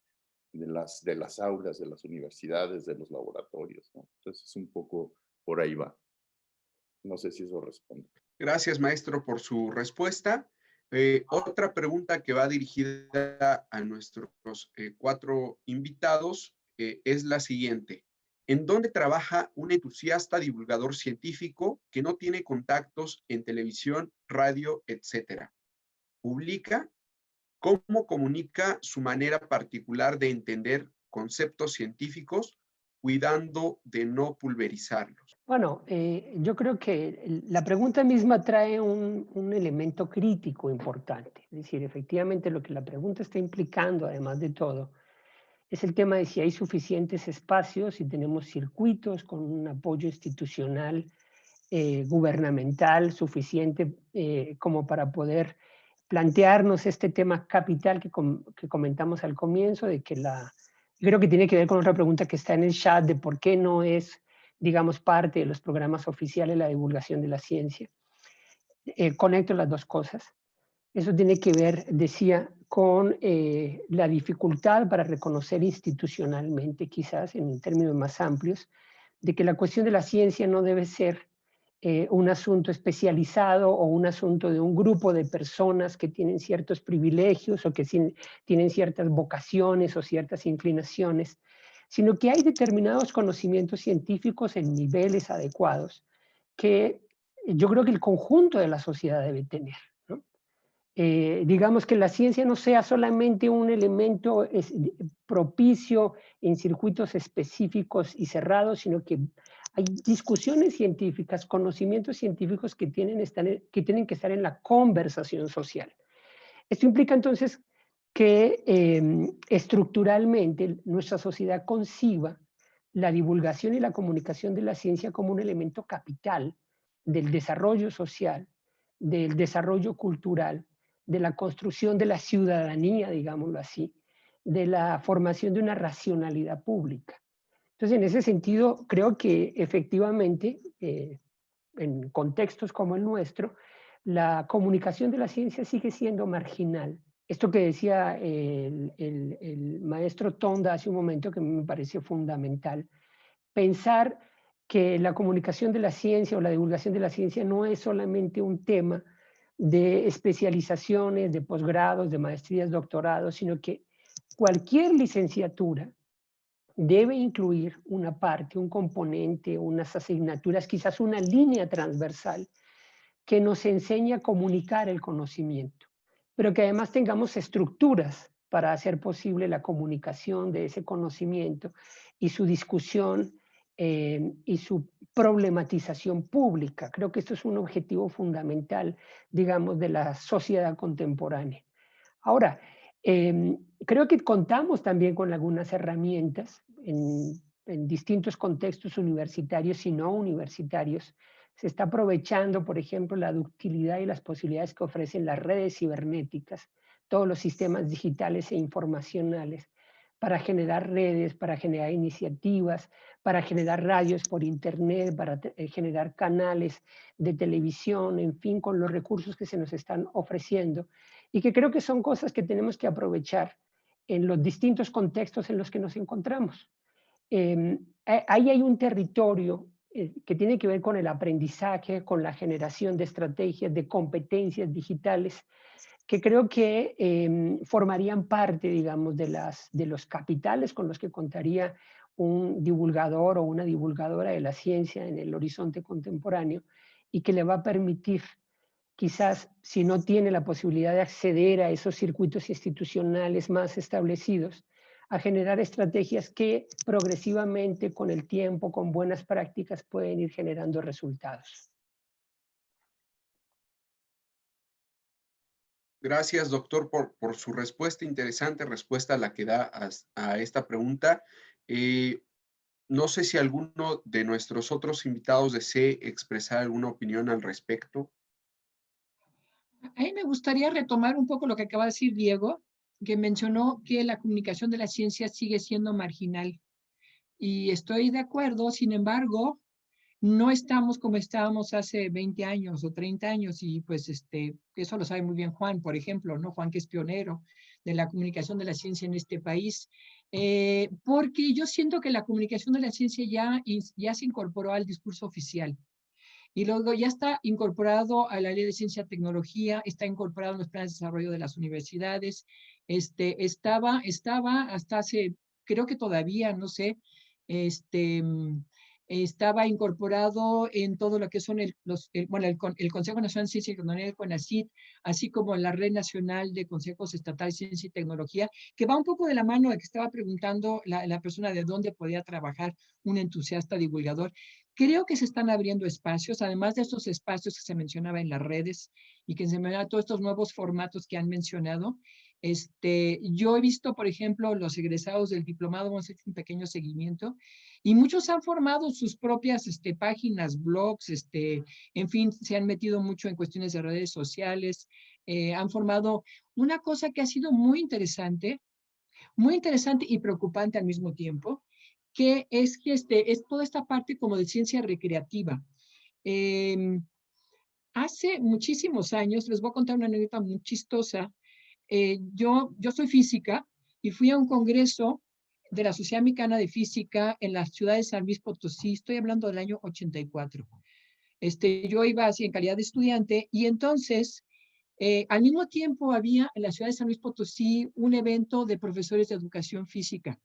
D: las aulas, de las universidades, de los laboratorios, ¿no? Entonces es un poco por ahí va. No sé si eso responde.
A: Gracias, maestro, por su respuesta. Otra pregunta que va dirigida a nuestros 4 invitados es la siguiente. ¿En dónde trabaja un entusiasta divulgador científico que no tiene contactos en televisión, radio, etcétera? ¿Publica? ¿Cómo comunica su manera particular de entender conceptos científicos, cuidando de no pulverizarlos?
C: Bueno, yo creo que la pregunta misma trae un elemento crítico importante. Es decir, efectivamente lo que la pregunta está implicando, además de todo, es el tema de si hay suficientes espacios, si tenemos circuitos con un apoyo institucional, gubernamental suficiente como para poder plantearnos este tema capital que comentamos al comienzo, de que creo que tiene que ver con otra pregunta que está en el chat, de por qué no es, digamos, parte de los programas oficiales la divulgación de la ciencia. Conecto las dos cosas. Eso tiene que ver, decía, con la dificultad para reconocer institucionalmente, quizás en términos más amplios, de que la cuestión de la ciencia no debe ser un asunto especializado o un asunto de un grupo de personas que tienen ciertos privilegios o que tienen ciertas vocaciones o ciertas inclinaciones, sino que hay determinados conocimientos científicos en niveles adecuados que yo creo que el conjunto de la sociedad debe tener, ¿no? Digamos que la ciencia no sea solamente un elemento propicio en circuitos específicos y cerrados, sino que hay discusiones científicas, conocimientos científicos que tienen que estar en la conversación social. Esto implica entonces que estructuralmente nuestra sociedad conciba la divulgación y la comunicación de la ciencia como un elemento capital del desarrollo social, del desarrollo cultural, de la construcción de la ciudadanía, digámoslo así, de la formación de una racionalidad pública. Entonces, en ese sentido, creo que efectivamente, en contextos como el nuestro, la comunicación de la ciencia sigue siendo marginal. Esto que decía el maestro Tonda hace un momento, que me parece fundamental, pensar que la comunicación de la ciencia o la divulgación de la ciencia no es solamente un tema de especializaciones, de posgrados, de maestrías, doctorados, sino que cualquier licenciatura debe incluir una parte, un componente, unas asignaturas, quizás una línea transversal que nos enseñe a comunicar el conocimiento. pero que además tengamos estructuras para hacer posible la comunicación de ese conocimiento y su discusión y su problematización pública. Creo que esto es un objetivo fundamental, digamos, de la sociedad contemporánea. Ahora, creo que contamos también con algunas herramientas en distintos contextos universitarios y no universitarios. Se está aprovechando, por ejemplo, la ductilidad y las posibilidades que ofrecen las redes cibernéticas, todos los sistemas digitales e informacionales, para generar redes, para generar iniciativas, para generar radios por internet, para generar canales de televisión, en fin, con los recursos que se nos están ofreciendo y que creo que son cosas que tenemos que aprovechar en los distintos contextos en los que nos encontramos. Ahí hay un territorio que tiene que ver con el aprendizaje, con la generación de estrategias, de competencias digitales, que creo que formarían parte, digamos, de los capitales con los que contaría un divulgador o una divulgadora de la ciencia en el horizonte contemporáneo y que le va a permitir, quizás si no tiene la posibilidad de acceder a esos circuitos institucionales más establecidos, a generar estrategias que progresivamente, con el tiempo, con buenas prácticas, pueden ir generando resultados.
A: Gracias, doctor, por su respuesta, interesante respuesta a la que da a esta pregunta. No sé si alguno de nuestros otros invitados desee expresar alguna opinión al respecto.
B: A mí me gustaría retomar un poco lo que acaba de decir Diego, que mencionó que la comunicación de la ciencia sigue siendo marginal. Y estoy de acuerdo, sin embargo, no estamos como estábamos hace 20 años o 30 años, y pues eso lo sabe muy bien Juan, por ejemplo, ¿no? Juan, que es pionero de la comunicación de la ciencia en este país, porque yo siento que la comunicación de la ciencia ya se incorporó al discurso oficial. Y luego ya está incorporado a la ley de ciencia y tecnología, está incorporado en los planes de desarrollo de las universidades, estaba hasta hace, creo que todavía, no sé, estaba incorporado en todo lo que son el Consejo Nacional de Ciencia y Tecnología, el CONACYT, así como la Red Nacional de Consejos Estatales de Ciencia y Tecnología, que va un poco de la mano de que estaba preguntando la persona de dónde podía trabajar un entusiasta divulgador. Creo que se están abriendo espacios, además de estos espacios que se mencionaba en las redes y que se mencionaba todos estos nuevos formatos que han mencionado. Yo he visto, por ejemplo, los egresados del diplomado, vamos a hacer un pequeño seguimiento, y muchos han formado sus propias páginas, blogs, en fin, se han metido mucho en cuestiones de redes sociales, han formado una cosa que ha sido muy interesante y preocupante al mismo tiempo, que es que es toda esta parte como de ciencia recreativa. Hace muchísimos años, les voy a contar una anécdota muy chistosa. Yo soy física y fui a un congreso de la Sociedad Mexicana de Física en la ciudad de San Luis Potosí, estoy hablando del año 84. Yo iba así en calidad de estudiante y entonces, al mismo tiempo había en la ciudad de San Luis Potosí un evento de profesores de educación física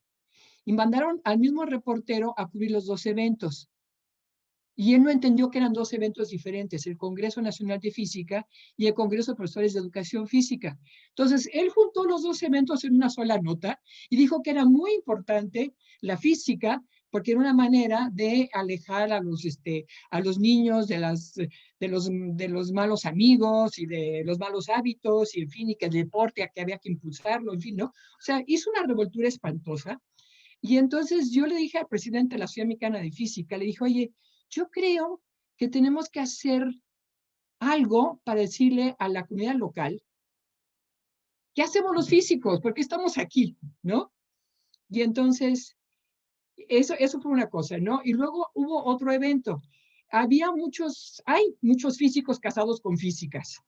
B: y mandaron al mismo reportero a cubrir los dos eventos. Y él no entendió que eran dos eventos diferentes, el Congreso Nacional de Física y el Congreso de Profesores de Educación Física. Entonces, él juntó los dos eventos en una sola nota y dijo que era muy importante la física porque era una manera de alejar a los niños de los malos amigos y de los malos hábitos, y en fin, y que el deporte que había que impulsarlo, en fin, ¿no? O sea, hizo una revoltura espantosa. Y entonces yo le dije al presidente de la Sociedad Mexicana de Física, le dije, oye, yo creo que tenemos que hacer algo para decirle a la comunidad local, ¿qué hacemos los físicos? ¿Por qué estamos aquí? ¿No? Y entonces, eso fue una cosa, ¿no? Y luego hubo otro evento. Hay muchos físicos casados con físicas.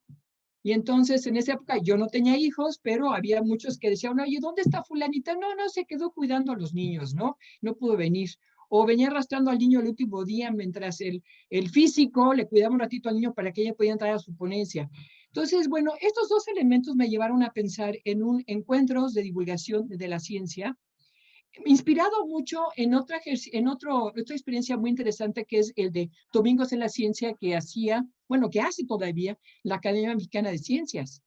B: Y entonces, en esa época, yo no tenía hijos, pero había muchos que decían, oye, ¿dónde está fulanita? No, se quedó cuidando a los niños, ¿no? No pudo venir. O venía arrastrando al niño el último día mientras el físico le cuidaba un ratito al niño para que ella pudiera entrar a su ponencia. Entonces, bueno, estos dos elementos me llevaron a pensar en encuentros de divulgación de la ciencia, inspirado mucho en otra experiencia muy interesante, que es el de Domingos en la Ciencia, que hace todavía la Academia Mexicana de Ciencias,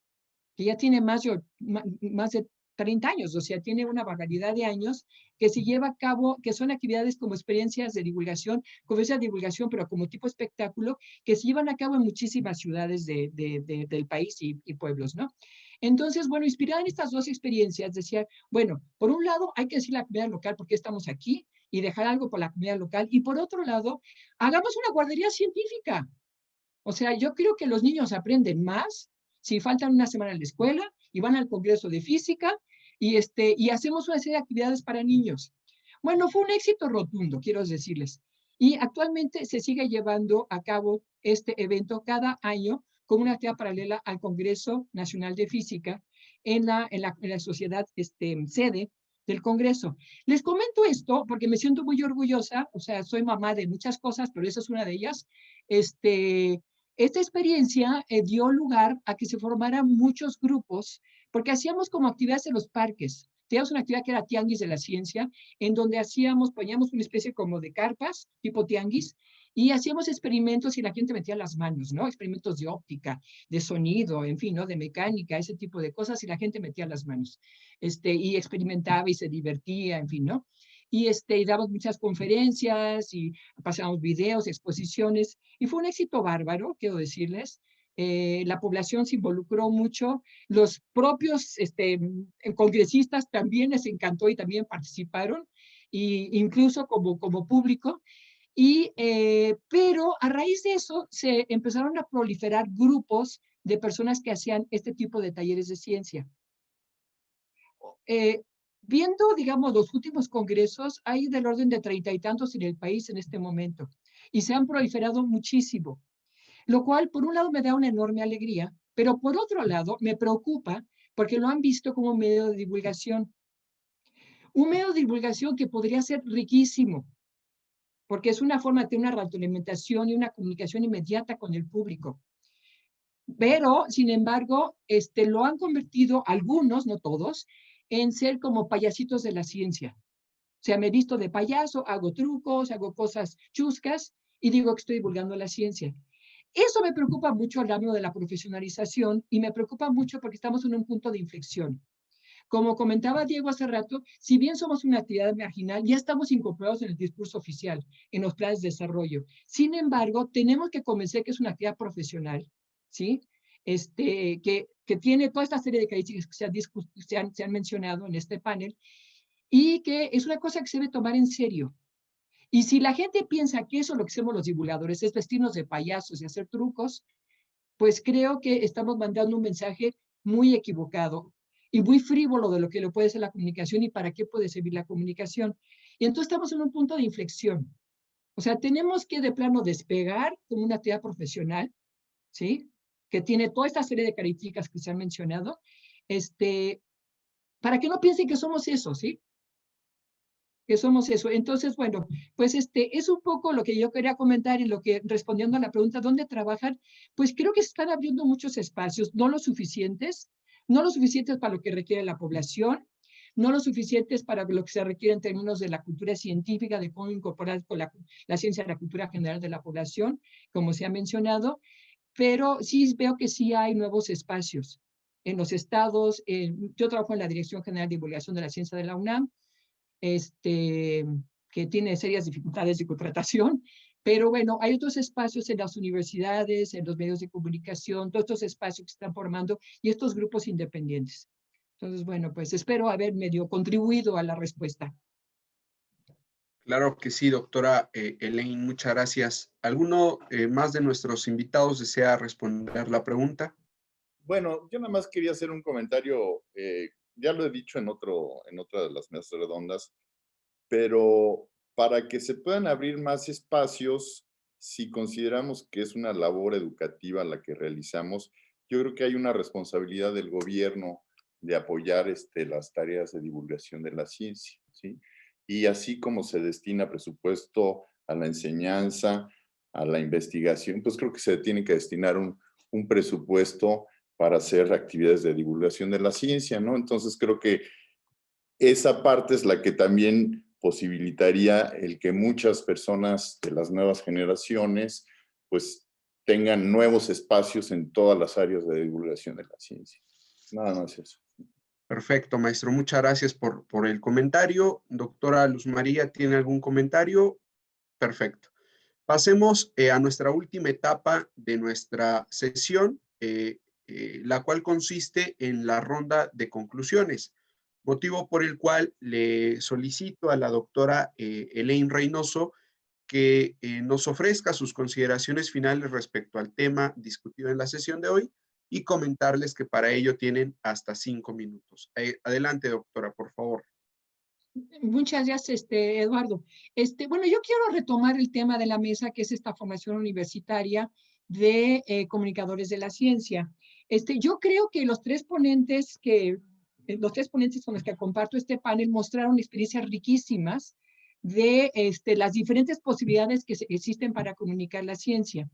B: que ya tiene más de 30 años, o sea, tiene una barbaridad de años, que se lleva a cabo, que son actividades como experiencias de divulgación, como esa divulgación, pero como tipo espectáculo, que se llevan a cabo en muchísimas ciudades del país y pueblos, ¿no? Entonces, bueno, inspirada en estas dos experiencias, decía, bueno, por un lado hay que decir la comunidad local porque estamos aquí y dejar algo por la comunidad local, y por otro lado, hagamos una guardería científica. O sea, yo creo que los niños aprenden más si faltan una semana en la escuela y van al Congreso de Física y hacemos una serie de actividades para niños. Bueno, fue un éxito rotundo, quiero decirles. Y actualmente se sigue llevando a cabo este evento cada año como una actividad paralela al Congreso Nacional de Física en la sociedad sede del Congreso. Les comento esto porque me siento muy orgullosa, o sea, soy mamá de muchas cosas, pero esa es una de ellas. Esta experiencia dio lugar a que se formaran muchos grupos, porque hacíamos como actividades en los parques. Teníamos una actividad que era Tianguis de la Ciencia, en donde poníamos una especie como de carpas, tipo tianguis, y hacíamos experimentos y la gente metía las manos, ¿no? Experimentos de óptica, de sonido, en fin, ¿no? De mecánica, ese tipo de cosas, y la gente metía las manos. Y experimentaba y se divertía, en fin, ¿no? Y damos muchas conferencias y pasábamos videos, exposiciones, y fue un éxito bárbaro, quiero decirles. La población se involucró mucho, los propios congresistas también les encantó y también participaron, incluso como público. Pero a raíz de eso se empezaron a proliferar grupos de personas que hacían este tipo de talleres de ciencia. Viendo, digamos, los últimos congresos, hay del orden de 30 y tantos en el país en este momento, y se han proliferado muchísimo, lo cual por un lado me da una enorme alegría, pero por otro lado me preocupa porque lo han visto como un medio de divulgación. Un medio de divulgación que podría ser riquísimo, porque es una forma de tener una retroalimentación y una comunicación inmediata con el público. Pero, sin embargo, lo han convertido algunos, no todos, en ser como payasitos de la ciencia. O sea, me he visto de payaso, hago trucos, hago cosas chuscas y digo que estoy divulgando la ciencia. Eso me preocupa mucho hablando de la profesionalización y me preocupa mucho porque estamos en un punto de inflexión. Como comentaba Diego hace rato, si bien somos una actividad marginal, ya estamos incorporados en el discurso oficial, en los planes de desarrollo. Sin embargo, tenemos que convencer que es una actividad profesional, ¿sí? Que tiene toda esta serie de características que se han mencionado en este panel y que es una cosa que se debe tomar en serio. Y si la gente piensa que eso es lo que hacemos los divulgadores, es vestirnos de payasos y hacer trucos, pues creo que estamos mandando un mensaje muy equivocado y muy frívolo de lo que lo puede ser la comunicación y para qué puede servir la comunicación. Y entonces estamos en un punto de inflexión. O sea, tenemos que de plano despegar como una actividad profesional, ¿sí? Que tiene toda esta serie de características que se han mencionado, para que no piensen que somos eso, ¿sí? Que somos eso. Entonces, bueno, pues es un poco lo que yo quería comentar en lo que, respondiendo a la pregunta, ¿dónde trabajan? Pues creo que se están abriendo muchos espacios, no lo suficientes para lo que requiere la población, no lo suficientes para lo que se requiere en términos de la cultura científica, de cómo incorporar con la ciencia a la cultura general de la población, como se ha mencionado, pero sí veo que sí hay nuevos espacios en los estados. Yo trabajo en la Dirección General de Divulgación de la Ciencia de la UNAM, que tiene serias dificultades de contratación, pero bueno, hay otros espacios en las universidades, en los medios de comunicación, todos estos espacios que se están formando y estos grupos independientes. Entonces, bueno, pues espero haber medio contribuido a la respuesta.
A: Claro que sí, doctora Elaine, muchas gracias. ¿Alguno más de nuestros invitados desea responder la pregunta?
D: Bueno, yo nada más quería hacer un comentario, ya lo he dicho en otra de las mesas redondas, pero para que se puedan abrir más espacios, si consideramos que es una labor educativa la que realizamos, yo creo que hay una responsabilidad del gobierno de apoyar las tareas de divulgación de la ciencia, ¿sí? Y así como se destina presupuesto a la enseñanza, a la investigación, pues creo que se tiene que destinar un presupuesto para hacer actividades de divulgación de la ciencia, ¿no? Entonces creo que esa parte es la que también posibilitaría el que muchas personas de las nuevas generaciones pues tengan nuevos espacios en todas las áreas de divulgación de la ciencia. Nada más eso.
A: Perfecto, maestro. Muchas gracias por el comentario. Doctora Luz María, ¿tiene algún comentario? Perfecto. Pasemos a nuestra última etapa de nuestra sesión, la cual consiste en la ronda de conclusiones, motivo por el cual le solicito a la doctora Elaine Reynoso que nos ofrezca sus consideraciones finales respecto al tema discutido en la sesión de hoy y comentarles que para ello tienen hasta 5 minutos. Adelante, doctora, por favor.
B: Muchas gracias, Eduardo. Bueno, yo quiero retomar el tema de la mesa, que es esta formación universitaria de comunicadores de la ciencia. Yo creo que los tres ponentes con los que comparto este panel mostraron experiencias riquísimas de las diferentes posibilidades que existen para comunicar la ciencia.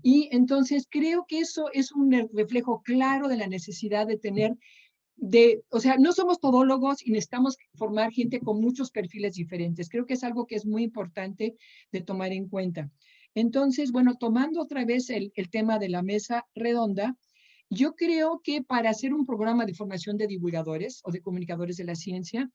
B: Y entonces creo que eso es un reflejo claro de la necesidad de tener o sea, no somos todólogos y necesitamos formar gente con muchos perfiles diferentes. Creo que es algo que es muy importante de tomar en cuenta. Entonces, bueno, tomando otra vez el tema de la mesa redonda, yo creo que para hacer un programa de formación de divulgadores o de comunicadores de la ciencia,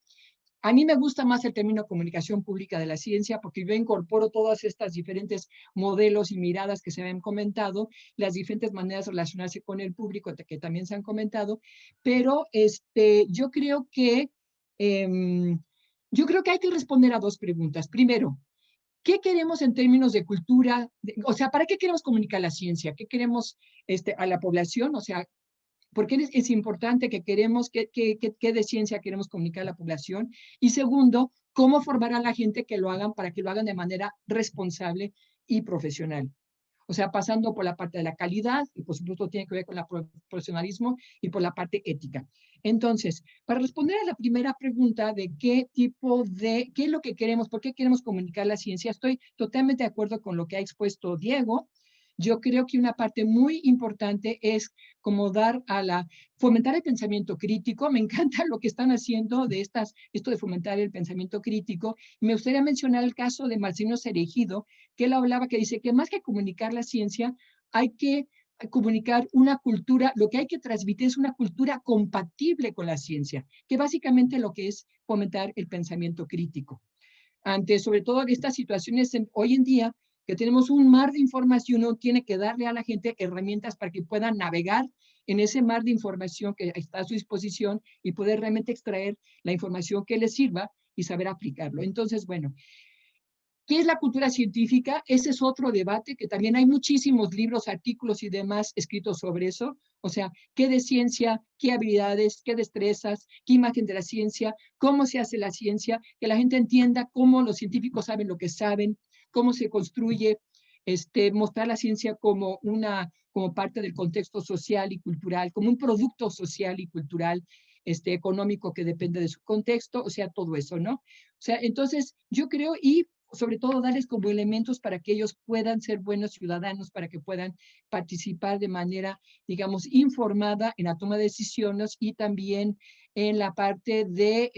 B: a mí me gusta más el término comunicación pública de la ciencia porque yo incorporo todas estas diferentes modelos y miradas que se han comentado, las diferentes maneras de relacionarse con el público que también se han comentado, pero yo creo que hay que responder a dos preguntas. Primero, ¿qué queremos en términos de cultura? O sea, ¿para qué queremos comunicar la ciencia? ¿Qué queremos a la población? O sea, ¿por qué es importante que queremos, qué de ciencia queremos comunicar a la población? Y segundo, ¿cómo formar a la gente que lo hagan para que lo hagan de manera responsable y profesional? O sea, pasando por la parte de la calidad, y por supuesto tiene que ver con el profesionalismo, y por la parte ética. Entonces, para responder a la primera pregunta de qué es lo que queremos, por qué queremos comunicar la ciencia, estoy totalmente de acuerdo con lo que ha expuesto Diego. Yo creo que una parte muy importante es como fomentar el pensamiento crítico. Me encanta lo que están haciendo esto de fomentar el pensamiento crítico. Me gustaría mencionar el caso de Marcelino Cereijido, que él hablaba, que dice que más que comunicar la ciencia, hay que comunicar una cultura, lo que hay que transmitir es una cultura compatible con la ciencia, que básicamente lo que es fomentar el pensamiento crítico. Ante sobre todo estas situaciones hoy en día, que tenemos un mar de información, uno tiene que darle a la gente herramientas para que puedan navegar en ese mar de información que está a su disposición y poder realmente extraer la información que les sirva y saber aplicarlo. Entonces, bueno, ¿qué es la cultura científica? Ese es otro debate que también hay muchísimos libros, artículos y demás escritos sobre eso. O sea, ¿qué de ciencia? ¿Qué habilidades? ¿Qué destrezas? ¿Qué imagen de la ciencia? ¿Cómo se hace la ciencia? Que la gente entienda cómo los científicos saben lo que saben, cómo se construye, mostrar la ciencia como parte del contexto social y cultural, como un producto social y cultural, económico que depende de su contexto, o sea, todo eso, ¿no? O sea, entonces yo creo, y sobre todo darles como elementos para que ellos puedan ser buenos ciudadanos, para que puedan participar de manera, digamos, informada en la toma de decisiones y también en la parte de,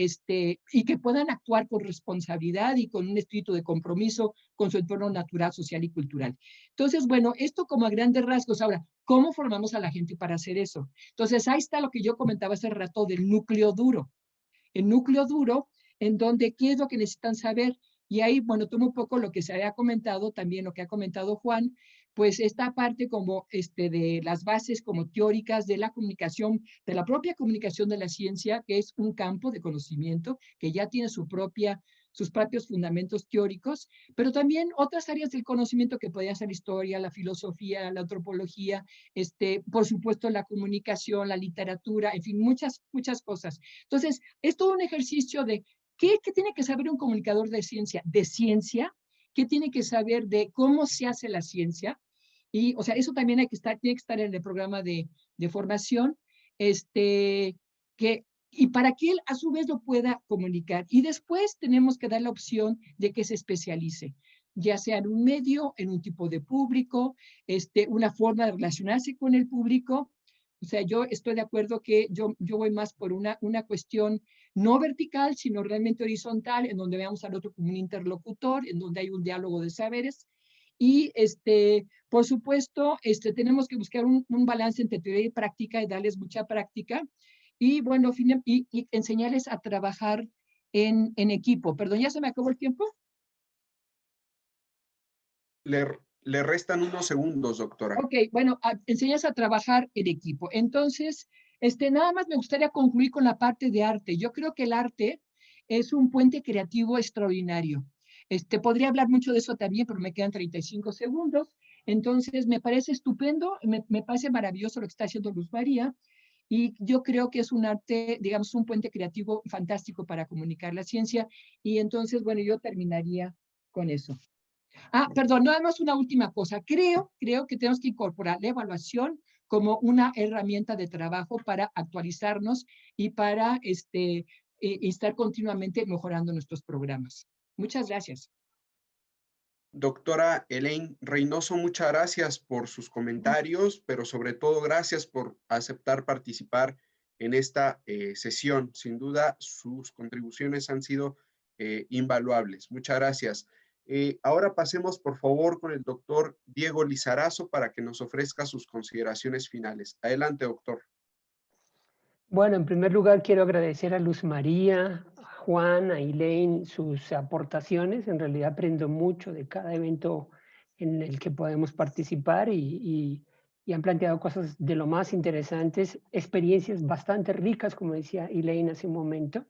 B: y que puedan actuar con responsabilidad y con un espíritu de compromiso con su entorno natural, social y cultural. Entonces, bueno, esto como a grandes rasgos. Ahora, ¿cómo formamos a la gente para hacer eso? Entonces, ahí está lo que yo comentaba hace rato del núcleo duro. El núcleo duro, en donde, ¿qué es lo que necesitan saber? Y ahí, bueno, tomo un poco lo que se había comentado, también lo que ha comentado Juan, pues esta parte como de las bases como teóricas de la comunicación, de la propia comunicación de la ciencia, que es un campo de conocimiento que ya tiene sus propios fundamentos teóricos, pero también otras áreas del conocimiento que podría ser la historia, la filosofía, la antropología, por supuesto la comunicación, la literatura, en fin, muchas cosas. Entonces, es todo un ejercicio de ¿qué tiene que saber un comunicador de ciencia? De ciencia, ¿qué tiene que saber de cómo se hace la ciencia? Y, o sea, eso también tiene que estar en el programa de formación, y para que él a su vez lo pueda comunicar. Y después tenemos que dar la opción de que se especialice, ya sea en un medio, en un tipo de público, una forma de relacionarse con el público. O sea, yo estoy de acuerdo que yo voy más por una cuestión no vertical, sino realmente horizontal, en donde veamos al otro como un interlocutor, en donde hay un diálogo de saberes. Y por supuesto, tenemos que buscar un balance entre teoría y práctica y darles mucha práctica. Y bueno, y enseñarles a trabajar en equipo. Perdón, ¿ya se me acabó el tiempo?
A: Le restan unos segundos, doctora.
B: Ok, bueno, enseñas a trabajar en equipo. Entonces, nada más me gustaría concluir con la parte de arte. Yo creo que el arte es un puente creativo extraordinario. Podría hablar mucho de eso también, pero me quedan 35 segundos. Entonces, me parece estupendo, me parece maravilloso lo que está haciendo Luz María. Y yo creo que es un arte, digamos, un puente creativo fantástico para comunicar la ciencia. Y entonces, bueno, yo terminaría con eso. Perdón, nada más una última cosa. Creo que tenemos que incorporar la evaluación como una herramienta de trabajo para actualizarnos y para estar continuamente mejorando nuestros programas. Muchas gracias.
A: Doctora Elaine Reynoso, muchas gracias por sus comentarios, pero sobre todo gracias por aceptar participar en esta sesión. Sin duda, sus contribuciones han sido invaluables. Muchas gracias. Ahora pasemos, por favor, con el doctor Diego Lizarazo para que nos ofrezca sus consideraciones finales. Adelante, doctor.
C: Bueno, en primer lugar quiero agradecer a Luz María, a Juan, a Elaine sus aportaciones. En realidad aprendo mucho de cada evento en el que podemos participar y han planteado cosas de lo más interesantes, experiencias bastante ricas, como decía Elaine hace un momento.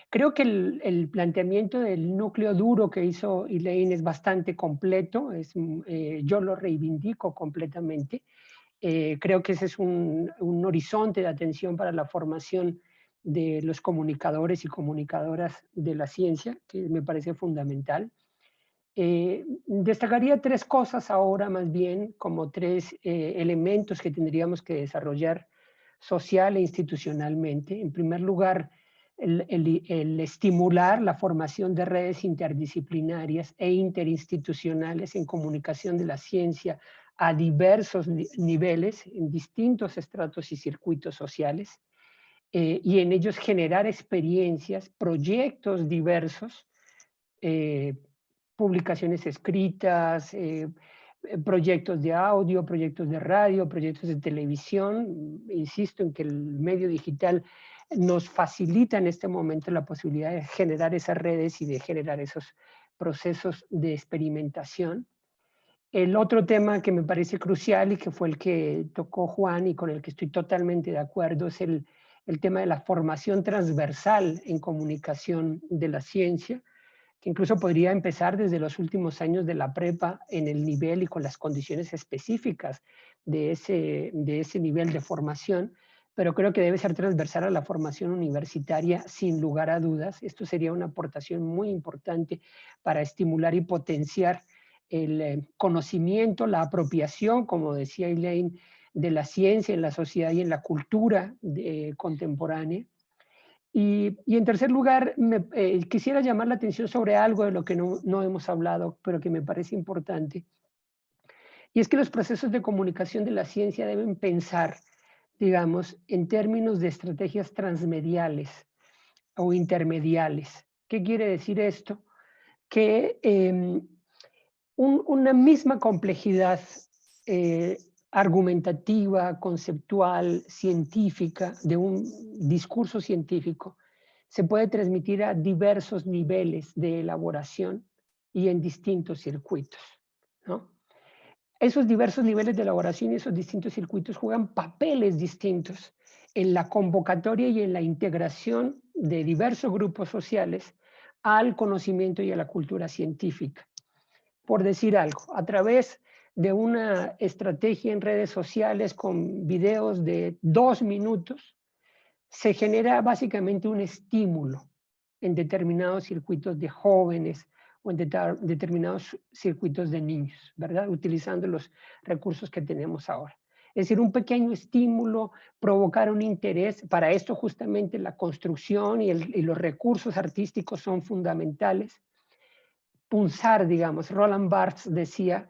C: Creo que el planteamiento del núcleo duro que hizo Elaine es bastante completo, yo lo reivindico completamente. Creo que ese es un horizonte de atención para la formación de los comunicadores y comunicadoras de la ciencia, que me parece fundamental. Destacaría tres cosas ahora más bien, como tres elementos que tendríamos que desarrollar social e institucionalmente. En primer lugar, el estimular la formación de redes interdisciplinarias e interinstitucionales en comunicación de la ciencia a diversos niveles, en distintos estratos y circuitos sociales, y en ellos generar experiencias, proyectos diversos, publicaciones escritas, proyectos de audio, proyectos de radio, proyectos de televisión. Insisto en que el medio digital nos facilita en este momento la posibilidad de generar esas redes y de generar esos procesos de experimentación. El otro tema que me parece crucial y que fue el que tocó Juan y con el que estoy totalmente de acuerdo es el tema de la formación transversal en comunicación de la ciencia, que incluso podría empezar desde los últimos años de la prepa en el nivel y con las condiciones específicas de ese nivel de formación, pero creo que debe ser transversal a la formación universitaria sin lugar a dudas. Esto sería una aportación muy importante para estimular y potenciar el conocimiento, la apropiación, como decía Elaine, de la ciencia en la sociedad y en la cultura contemporánea. Y en tercer lugar, quisiera llamar la atención sobre algo de lo que no hemos hablado, pero que me parece importante. Y es que los procesos de comunicación de la ciencia deben pensar, digamos, en términos de estrategias transmediales o intermediales. ¿Qué quiere decir esto? Que una misma complejidad argumentativa, conceptual, científica, de un discurso científico, se puede transmitir a diversos niveles de elaboración y en distintos circuitos, ¿no? Esos diversos niveles de elaboración y esos distintos circuitos juegan papeles distintos en la convocatoria y en la integración de diversos grupos sociales al conocimiento y a la cultura científica. Por decir algo, a través de una estrategia en redes sociales con videos de 2 minutos, se genera básicamente un estímulo en determinados circuitos de jóvenes o en determinados circuitos de niños, ¿verdad? Utilizando los recursos que tenemos ahora. Es decir, un pequeño estímulo, provocar un interés. Para esto justamente la construcción y los recursos artísticos son fundamentales. Punzar, digamos, Roland Barthes decía,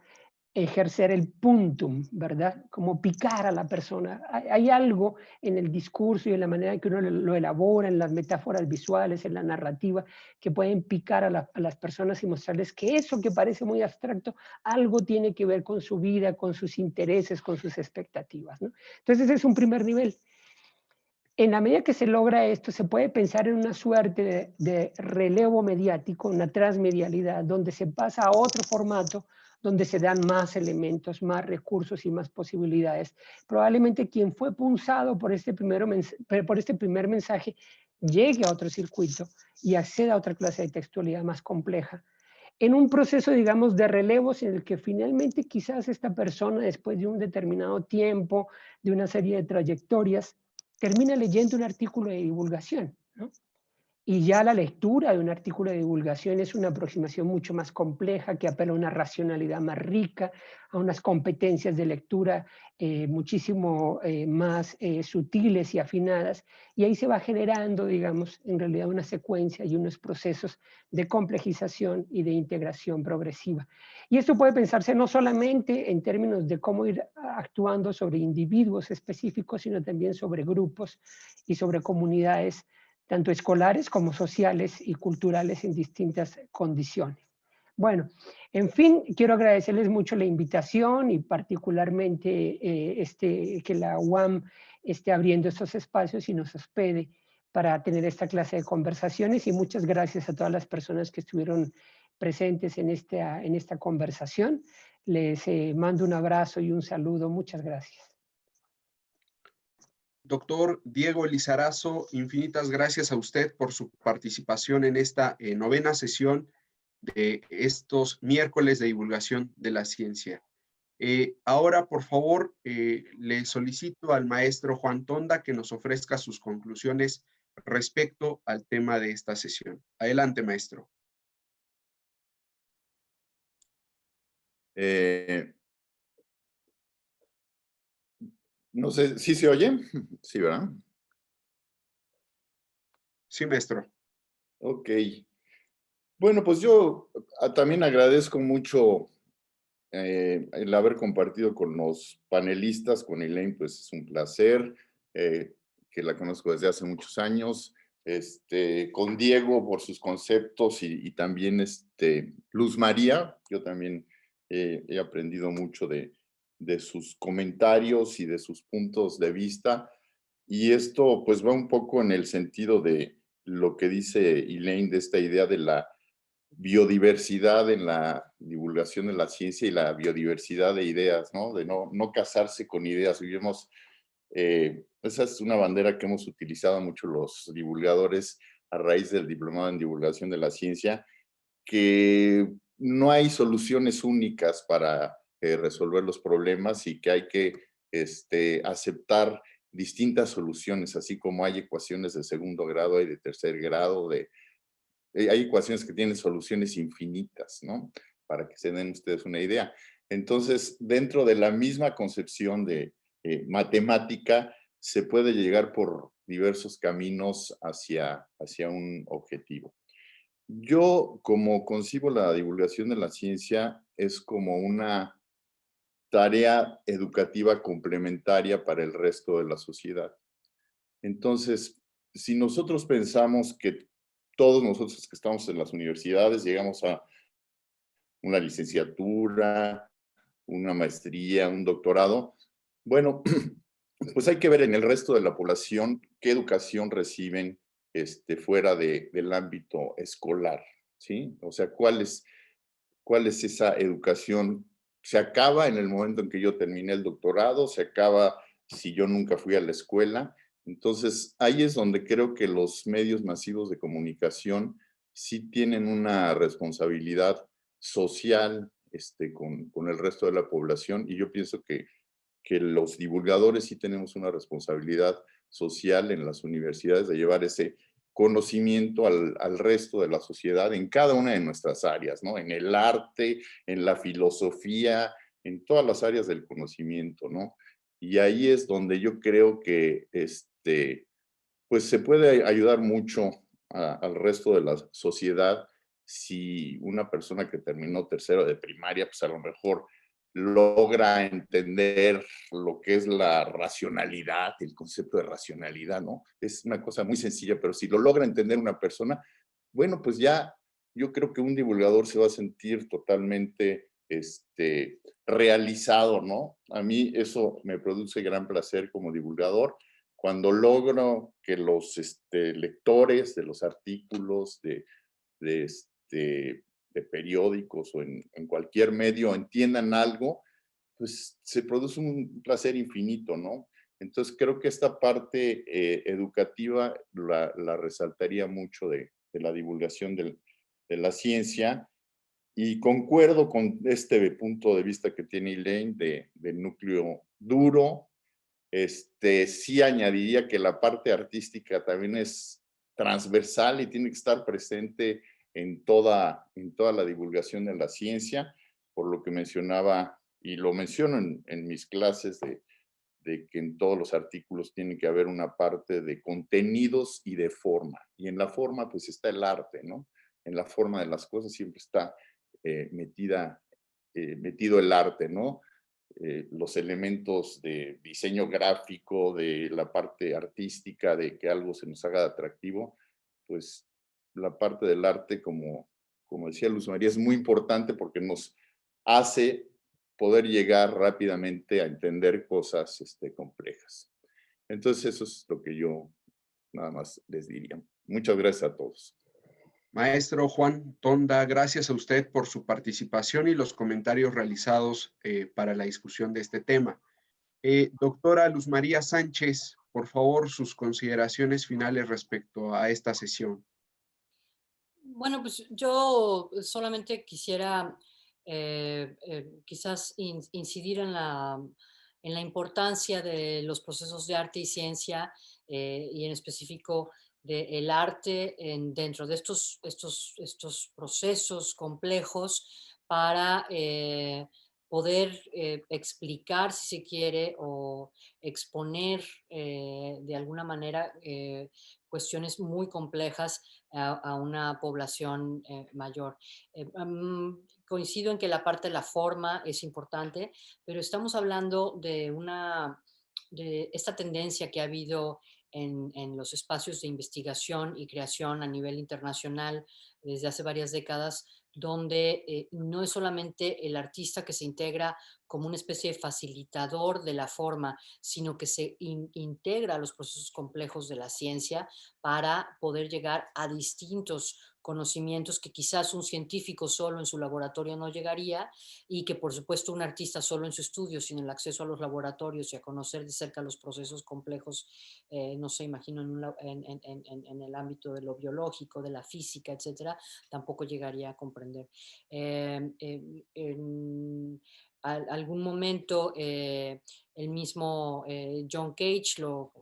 C: ejercer el puntum, ¿verdad? Como picar a la persona. Hay algo en el discurso y en la manera en que uno lo elabora, en las metáforas visuales, en la narrativa, que pueden picar a las personas y mostrarles que eso que parece muy abstracto, algo tiene que ver con su vida, con sus intereses, con sus expectativas, ¿no? Entonces ese es un primer nivel. En la medida que se logra esto, se puede pensar en una suerte de relevo mediático, una transmedialidad, donde se pasa a otro formato, donde se dan más elementos, más recursos y más posibilidades. Probablemente quien fue punzado por este primer mensaje llegue a otro circuito y acceda a otra clase de textualidad más compleja, en un proceso, digamos, de relevos en el que finalmente quizás esta persona, después de un determinado tiempo, de una serie de trayectorias, termina leyendo un artículo de divulgación, ¿no? Y ya la lectura de un artículo de divulgación es una aproximación mucho más compleja que apela a una racionalidad más rica, a unas competencias de lectura muchísimo más sutiles y afinadas. Y ahí se va generando, digamos, en realidad una secuencia y unos procesos de complejización y de integración progresiva. Y esto puede pensarse no solamente en términos de cómo ir actuando sobre individuos específicos, sino también sobre grupos y sobre comunidades tanto escolares como sociales y culturales en distintas condiciones. Bueno, en fin, quiero agradecerles mucho la invitación y particularmente que la UAM esté abriendo estos espacios y nos hospede para tener esta clase de conversaciones, y muchas gracias a todas las personas que estuvieron presentes en esta conversación. Les mando un abrazo y un saludo. Muchas gracias.
A: Doctor Diego Lizarazo, infinitas gracias a usted por su participación en esta novena sesión de estos miércoles de divulgación de la ciencia. Ahora, por favor, le solicito al maestro Juan Tonda que nos ofrezca sus conclusiones respecto al tema de esta sesión. Adelante, maestro.
D: No sé, ¿sí se oye? Sí, ¿verdad?
A: Sí, maestro.
D: Ok. Bueno, pues yo también agradezco mucho el haber compartido con los panelistas, con Elaine, pues es un placer, que la conozco desde hace muchos años, con Diego por sus conceptos y también Luz María, yo también he aprendido mucho de sus comentarios y de sus puntos de vista, y esto pues va un poco en el sentido de lo que dice Elaine, de esta idea de la biodiversidad en la divulgación de la ciencia y la biodiversidad de ideas, ¿no? De no casarse con ideas. Vivimos, esa es una bandera que hemos utilizado mucho los divulgadores a raíz del diplomado en divulgación de la ciencia, que no hay soluciones únicas para resolver los problemas y que hay que aceptar distintas soluciones, así como hay ecuaciones de segundo grado, hay de tercer grado, hay ecuaciones que tienen soluciones infinitas, ¿no? Para que se den ustedes una idea. Entonces, dentro de la misma concepción de matemática, se puede llegar por diversos caminos hacia un objetivo. Yo, como concibo la divulgación de la ciencia, es como una tarea educativa complementaria para el resto de la sociedad. Entonces, si nosotros pensamos que todos nosotros que estamos en las universidades llegamos a una licenciatura, una maestría, un doctorado, bueno, pues hay que ver en el resto de la población qué educación reciben fuera del ámbito escolar, ¿sí? O sea, ¿cuál es esa educación? ¿Se acaba en el momento en que yo terminé el doctorado? ¿Se acaba si yo nunca fui a la escuela? Entonces, ahí es donde creo que los medios masivos de comunicación sí tienen una responsabilidad social con el resto de la población, y yo pienso que los divulgadores sí tenemos una responsabilidad social en las universidades de llevar ese conocimiento al resto de la sociedad en cada una de nuestras áreas, ¿no? En el arte, en la filosofía, en todas las áreas del conocimiento, ¿no? Y ahí es donde yo creo que pues se puede ayudar mucho al resto de la sociedad si una persona que terminó tercero de primaria, pues a lo mejor logra entender lo que es la racionalidad, el concepto de racionalidad, ¿no? Es una cosa muy sencilla, pero si lo logra entender una persona, bueno, pues ya yo creo que un divulgador se va a sentir totalmente realizado, ¿no? A mí eso me produce gran placer como divulgador cuando logro que los lectores de los artículos, de, de periódicos o en cualquier medio entiendan algo, pues se produce un placer infinito, ¿no? Entonces creo que esta parte educativa la resaltaría mucho de la divulgación de la ciencia, y concuerdo con este punto de vista que tiene Elaine del núcleo duro. Sí añadiría que la parte artística también es transversal y tiene que estar presente en toda la divulgación de la ciencia, por lo que mencionaba, y lo menciono en mis clases, de que en todos los artículos tiene que haber una parte de contenidos y de forma. Y en la forma, pues está el arte, ¿no? En la forma de las cosas siempre está metido el arte, ¿no? Los elementos de diseño gráfico, de la parte artística, de que algo se nos haga atractivo, pues la parte del arte, como decía Luz María, es muy importante porque nos hace poder llegar rápidamente a entender cosas complejas. Entonces eso es lo que yo nada más les diría. Muchas gracias a todos.
A: Maestro Juan Tonda, gracias a usted por su participación y los comentarios realizados para la discusión de este tema. Doctora Luz María Sánchez, por favor, sus consideraciones finales respecto a esta sesión.
E: Bueno, pues yo solamente quisiera quizás incidir en la importancia de los procesos de arte y ciencia y en específico del arte dentro de estos procesos complejos para poder explicar, si se quiere, o exponer de alguna manera cuestiones muy complejas a una población mayor. Coincido en que la parte de la forma es importante, pero estamos hablando de esta tendencia que ha habido en los espacios de investigación y creación a nivel internacional desde hace varias décadas, donde no es solamente el artista que se integra como una especie de facilitador de la forma, sino que se integra a los procesos complejos de la ciencia para poder llegar a distintos conocimientos que quizás un científico solo en su laboratorio no llegaría y que por supuesto un artista solo en su estudio, sin el acceso a los laboratorios y a conocer de cerca los procesos complejos, no sé, imagino en el ámbito de lo biológico, de la física, etcétera, tampoco llegaría a comprender. En algún momento el mismo John Cage lo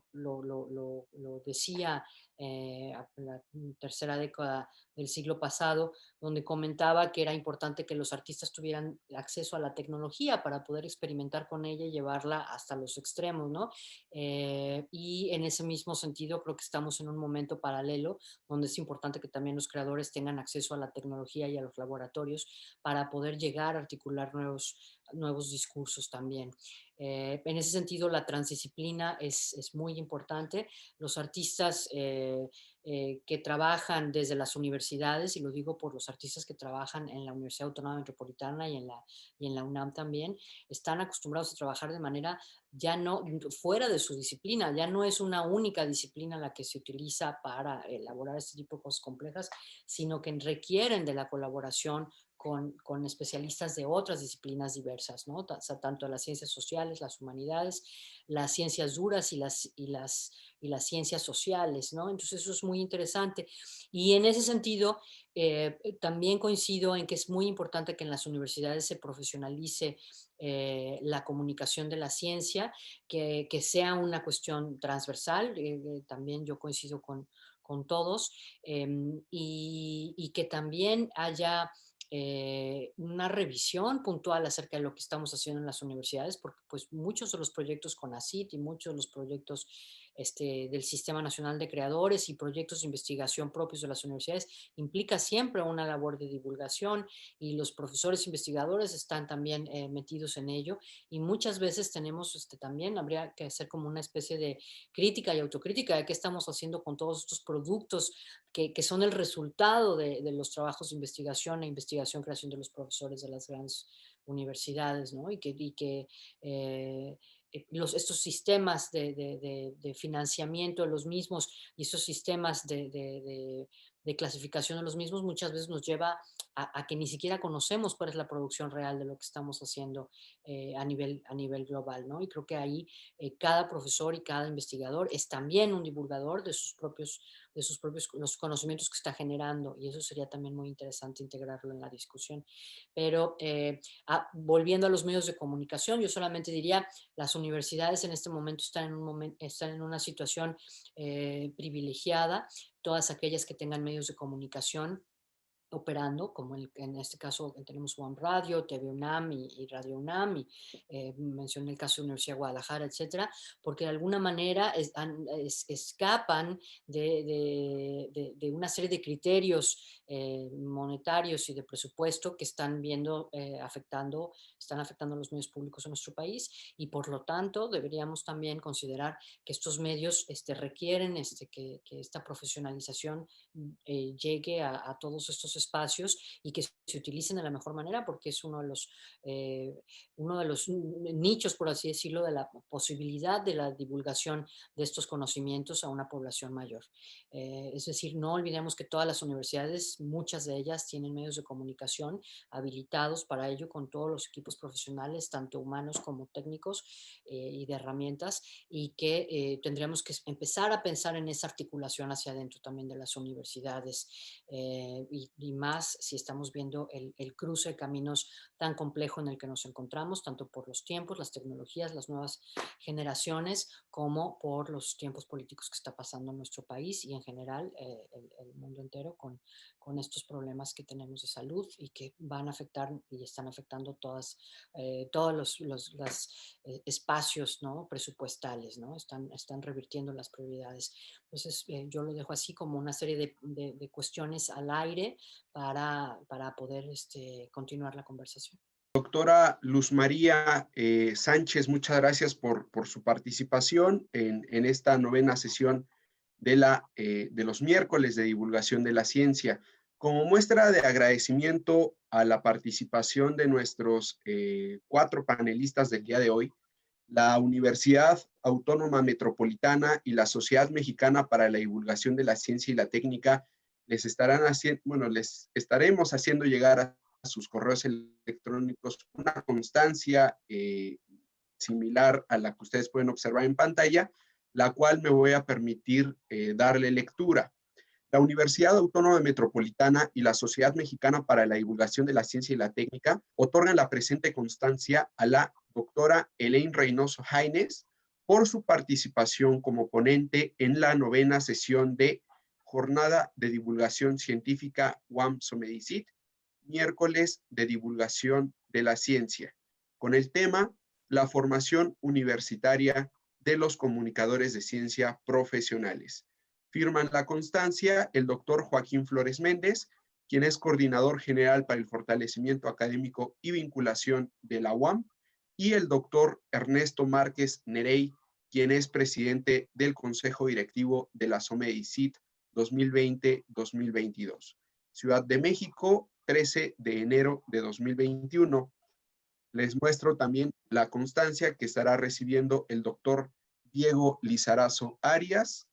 E: decía en la tercera década del siglo pasado, donde comentaba que era importante que los artistas tuvieran acceso a la tecnología para poder experimentar con ella y llevarla hasta los extremos, ¿no? Y en ese mismo sentido creo que estamos en un momento paralelo donde es importante que también los creadores tengan acceso a la tecnología y a los laboratorios para poder llegar a articular nuevos discursos también. En ese sentido, la transdisciplina es muy importante. Los artistas que trabajan desde las universidades, y lo digo por los artistas que trabajan en la Universidad Autónoma Metropolitana y en la UNAM también, están acostumbrados a trabajar de manera ya no fuera de su disciplina, ya no es una única disciplina la que se utiliza para elaborar este tipo de cosas complejas, sino que requieren de la colaboración con especialistas de otras disciplinas diversas, ¿no? Tanto las ciencias sociales, las humanidades, las ciencias duras y las ciencias sociales, ¿no? Entonces eso es muy interesante. Y en ese sentido, también coincido en que es muy importante que en las universidades se profesionalice la comunicación de la ciencia, que sea una cuestión transversal, también yo coincido con todos, y que también haya una revisión puntual acerca de lo que estamos haciendo en las universidades, porque pues muchos de los proyectos CONACYT y muchos de los proyectos del Sistema Nacional de Creadores y proyectos de investigación propios de las universidades, implica siempre una labor de divulgación, y los profesores investigadores están también metidos en ello, y muchas veces tenemos también, habría que hacer como una especie de crítica y autocrítica de qué estamos haciendo con todos estos productos que son el resultado de los trabajos de investigación e investigación-creación de los profesores de las grandes universidades, ¿no? Y que estos sistemas de financiamiento de los mismos y estos sistemas de clasificación de los mismos muchas veces nos lleva a que ni siquiera conocemos cuál es la producción real de lo que estamos haciendo a nivel global, ¿no? Y creo que ahí cada profesor y cada investigador es también un divulgador de sus propios los conocimientos que está generando, y eso sería también muy interesante integrarlo en la discusión. Pero volviendo a los medios de comunicación, yo solamente diría, las universidades en este momento están en una situación privilegiada, todas aquellas que tengan medios de comunicación operando, como en este caso tenemos One Radio, TV UNAM y Radio UNAM, y mencioné el caso de la Universidad de Guadalajara, etcétera, porque de alguna manera escapan de una serie de criterios monetarios y de presupuesto que están afectando los medios públicos en nuestro país, y por lo tanto deberíamos también considerar que estos medios requieren que esta profesionalización llegue a todos estos espacios y que se utilicen de la mejor manera, porque es uno de los nichos, por así decirlo, de la posibilidad de la divulgación de estos conocimientos a una población mayor. Es decir, no olvidemos que todas las universidades, muchas de ellas tienen medios de comunicación habilitados para ello, con todos los equipos profesionales, tanto humanos como técnicos y de herramientas, y que tendríamos que empezar a pensar en esa articulación hacia adentro también de las universidades, y más si estamos viendo el cruce de caminos tan complejo en el que nos encontramos, tanto por los tiempos, las tecnologías, las nuevas generaciones, como por los tiempos políticos que está pasando en nuestro país y en general el mundo entero con estos problemas que tenemos de salud y que van a afectar y están afectando todos los espacios, ¿no?, presupuestales, ¿no? Están revirtiendo las prioridades. Entonces, yo lo dejo así como una serie de cuestiones al aire para poder continuar la conversación.
A: Doctora Luz María Sánchez, muchas gracias por su participación en esta 9ª sesión de los miércoles de divulgación de la ciencia. Como muestra de agradecimiento a la participación de nuestros 4 panelistas del día de hoy, la Universidad Autónoma Metropolitana y la Sociedad Mexicana para la Divulgación de la Ciencia y la Técnica les estaremos haciendo llegar a sus correos electrónicos una constancia similar a la que ustedes pueden observar en pantalla, la cual me voy a permitir darle lectura. La Universidad Autónoma Metropolitana y la Sociedad Mexicana para la Divulgación de la Ciencia y la Técnica otorgan la presente constancia a la doctora Elaine Reynoso Haines por su participación como ponente en la 9ª sesión de Jornada de Divulgación Científica UAM Somedicit, miércoles de divulgación de la ciencia, con el tema la formación universitaria de los comunicadores de ciencia profesionales. Firman la constancia el doctor Joaquín Flores Méndez, quien es coordinador general para el fortalecimiento académico y vinculación de la UAM, y el doctor Ernesto Márquez Nerey, quien es presidente del Consejo Directivo de la SOMEDICIT 2020-2022. Ciudad de México, 13 de enero de 2021. Les muestro también la constancia que estará recibiendo el doctor Diego Lizarazo Arias,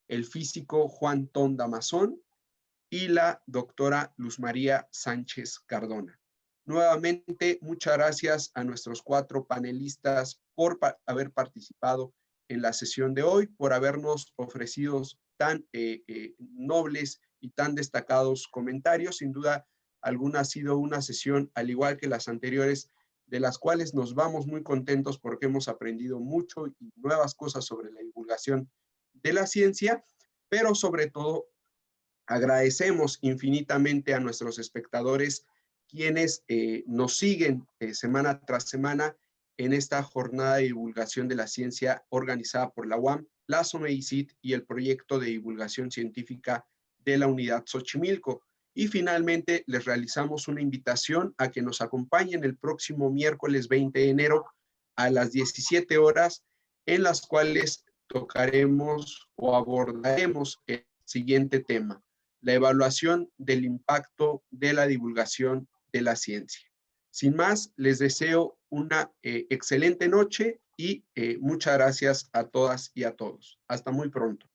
A: el físico Juan Tonda Mazón y la doctora Luz María Sánchez Cardona. Nuevamente, muchas gracias a nuestros 4 panelistas por haber participado en la sesión de hoy, por habernos ofrecido tan nobles y tan destacados comentarios. Sin duda alguna ha sido una sesión, al igual que las anteriores, de las cuales nos vamos muy contentos porque hemos aprendido mucho y nuevas cosas sobre la divulgación de la ciencia, pero sobre todo agradecemos infinitamente a nuestros espectadores quienes nos siguen semana tras semana en esta jornada de divulgación de la ciencia organizada por la UAM la SOMEICIT y el proyecto de divulgación científica de la Unidad Xochimilco. Y finalmente les realizamos una invitación a que nos acompañen el próximo miércoles 20 de enero a las 17 horas, en las cuales tocaremos o abordaremos el siguiente tema: la evaluación del impacto de la divulgación de la ciencia. Sin más, les deseo una excelente noche y muchas gracias a todas y a todos. Hasta muy pronto.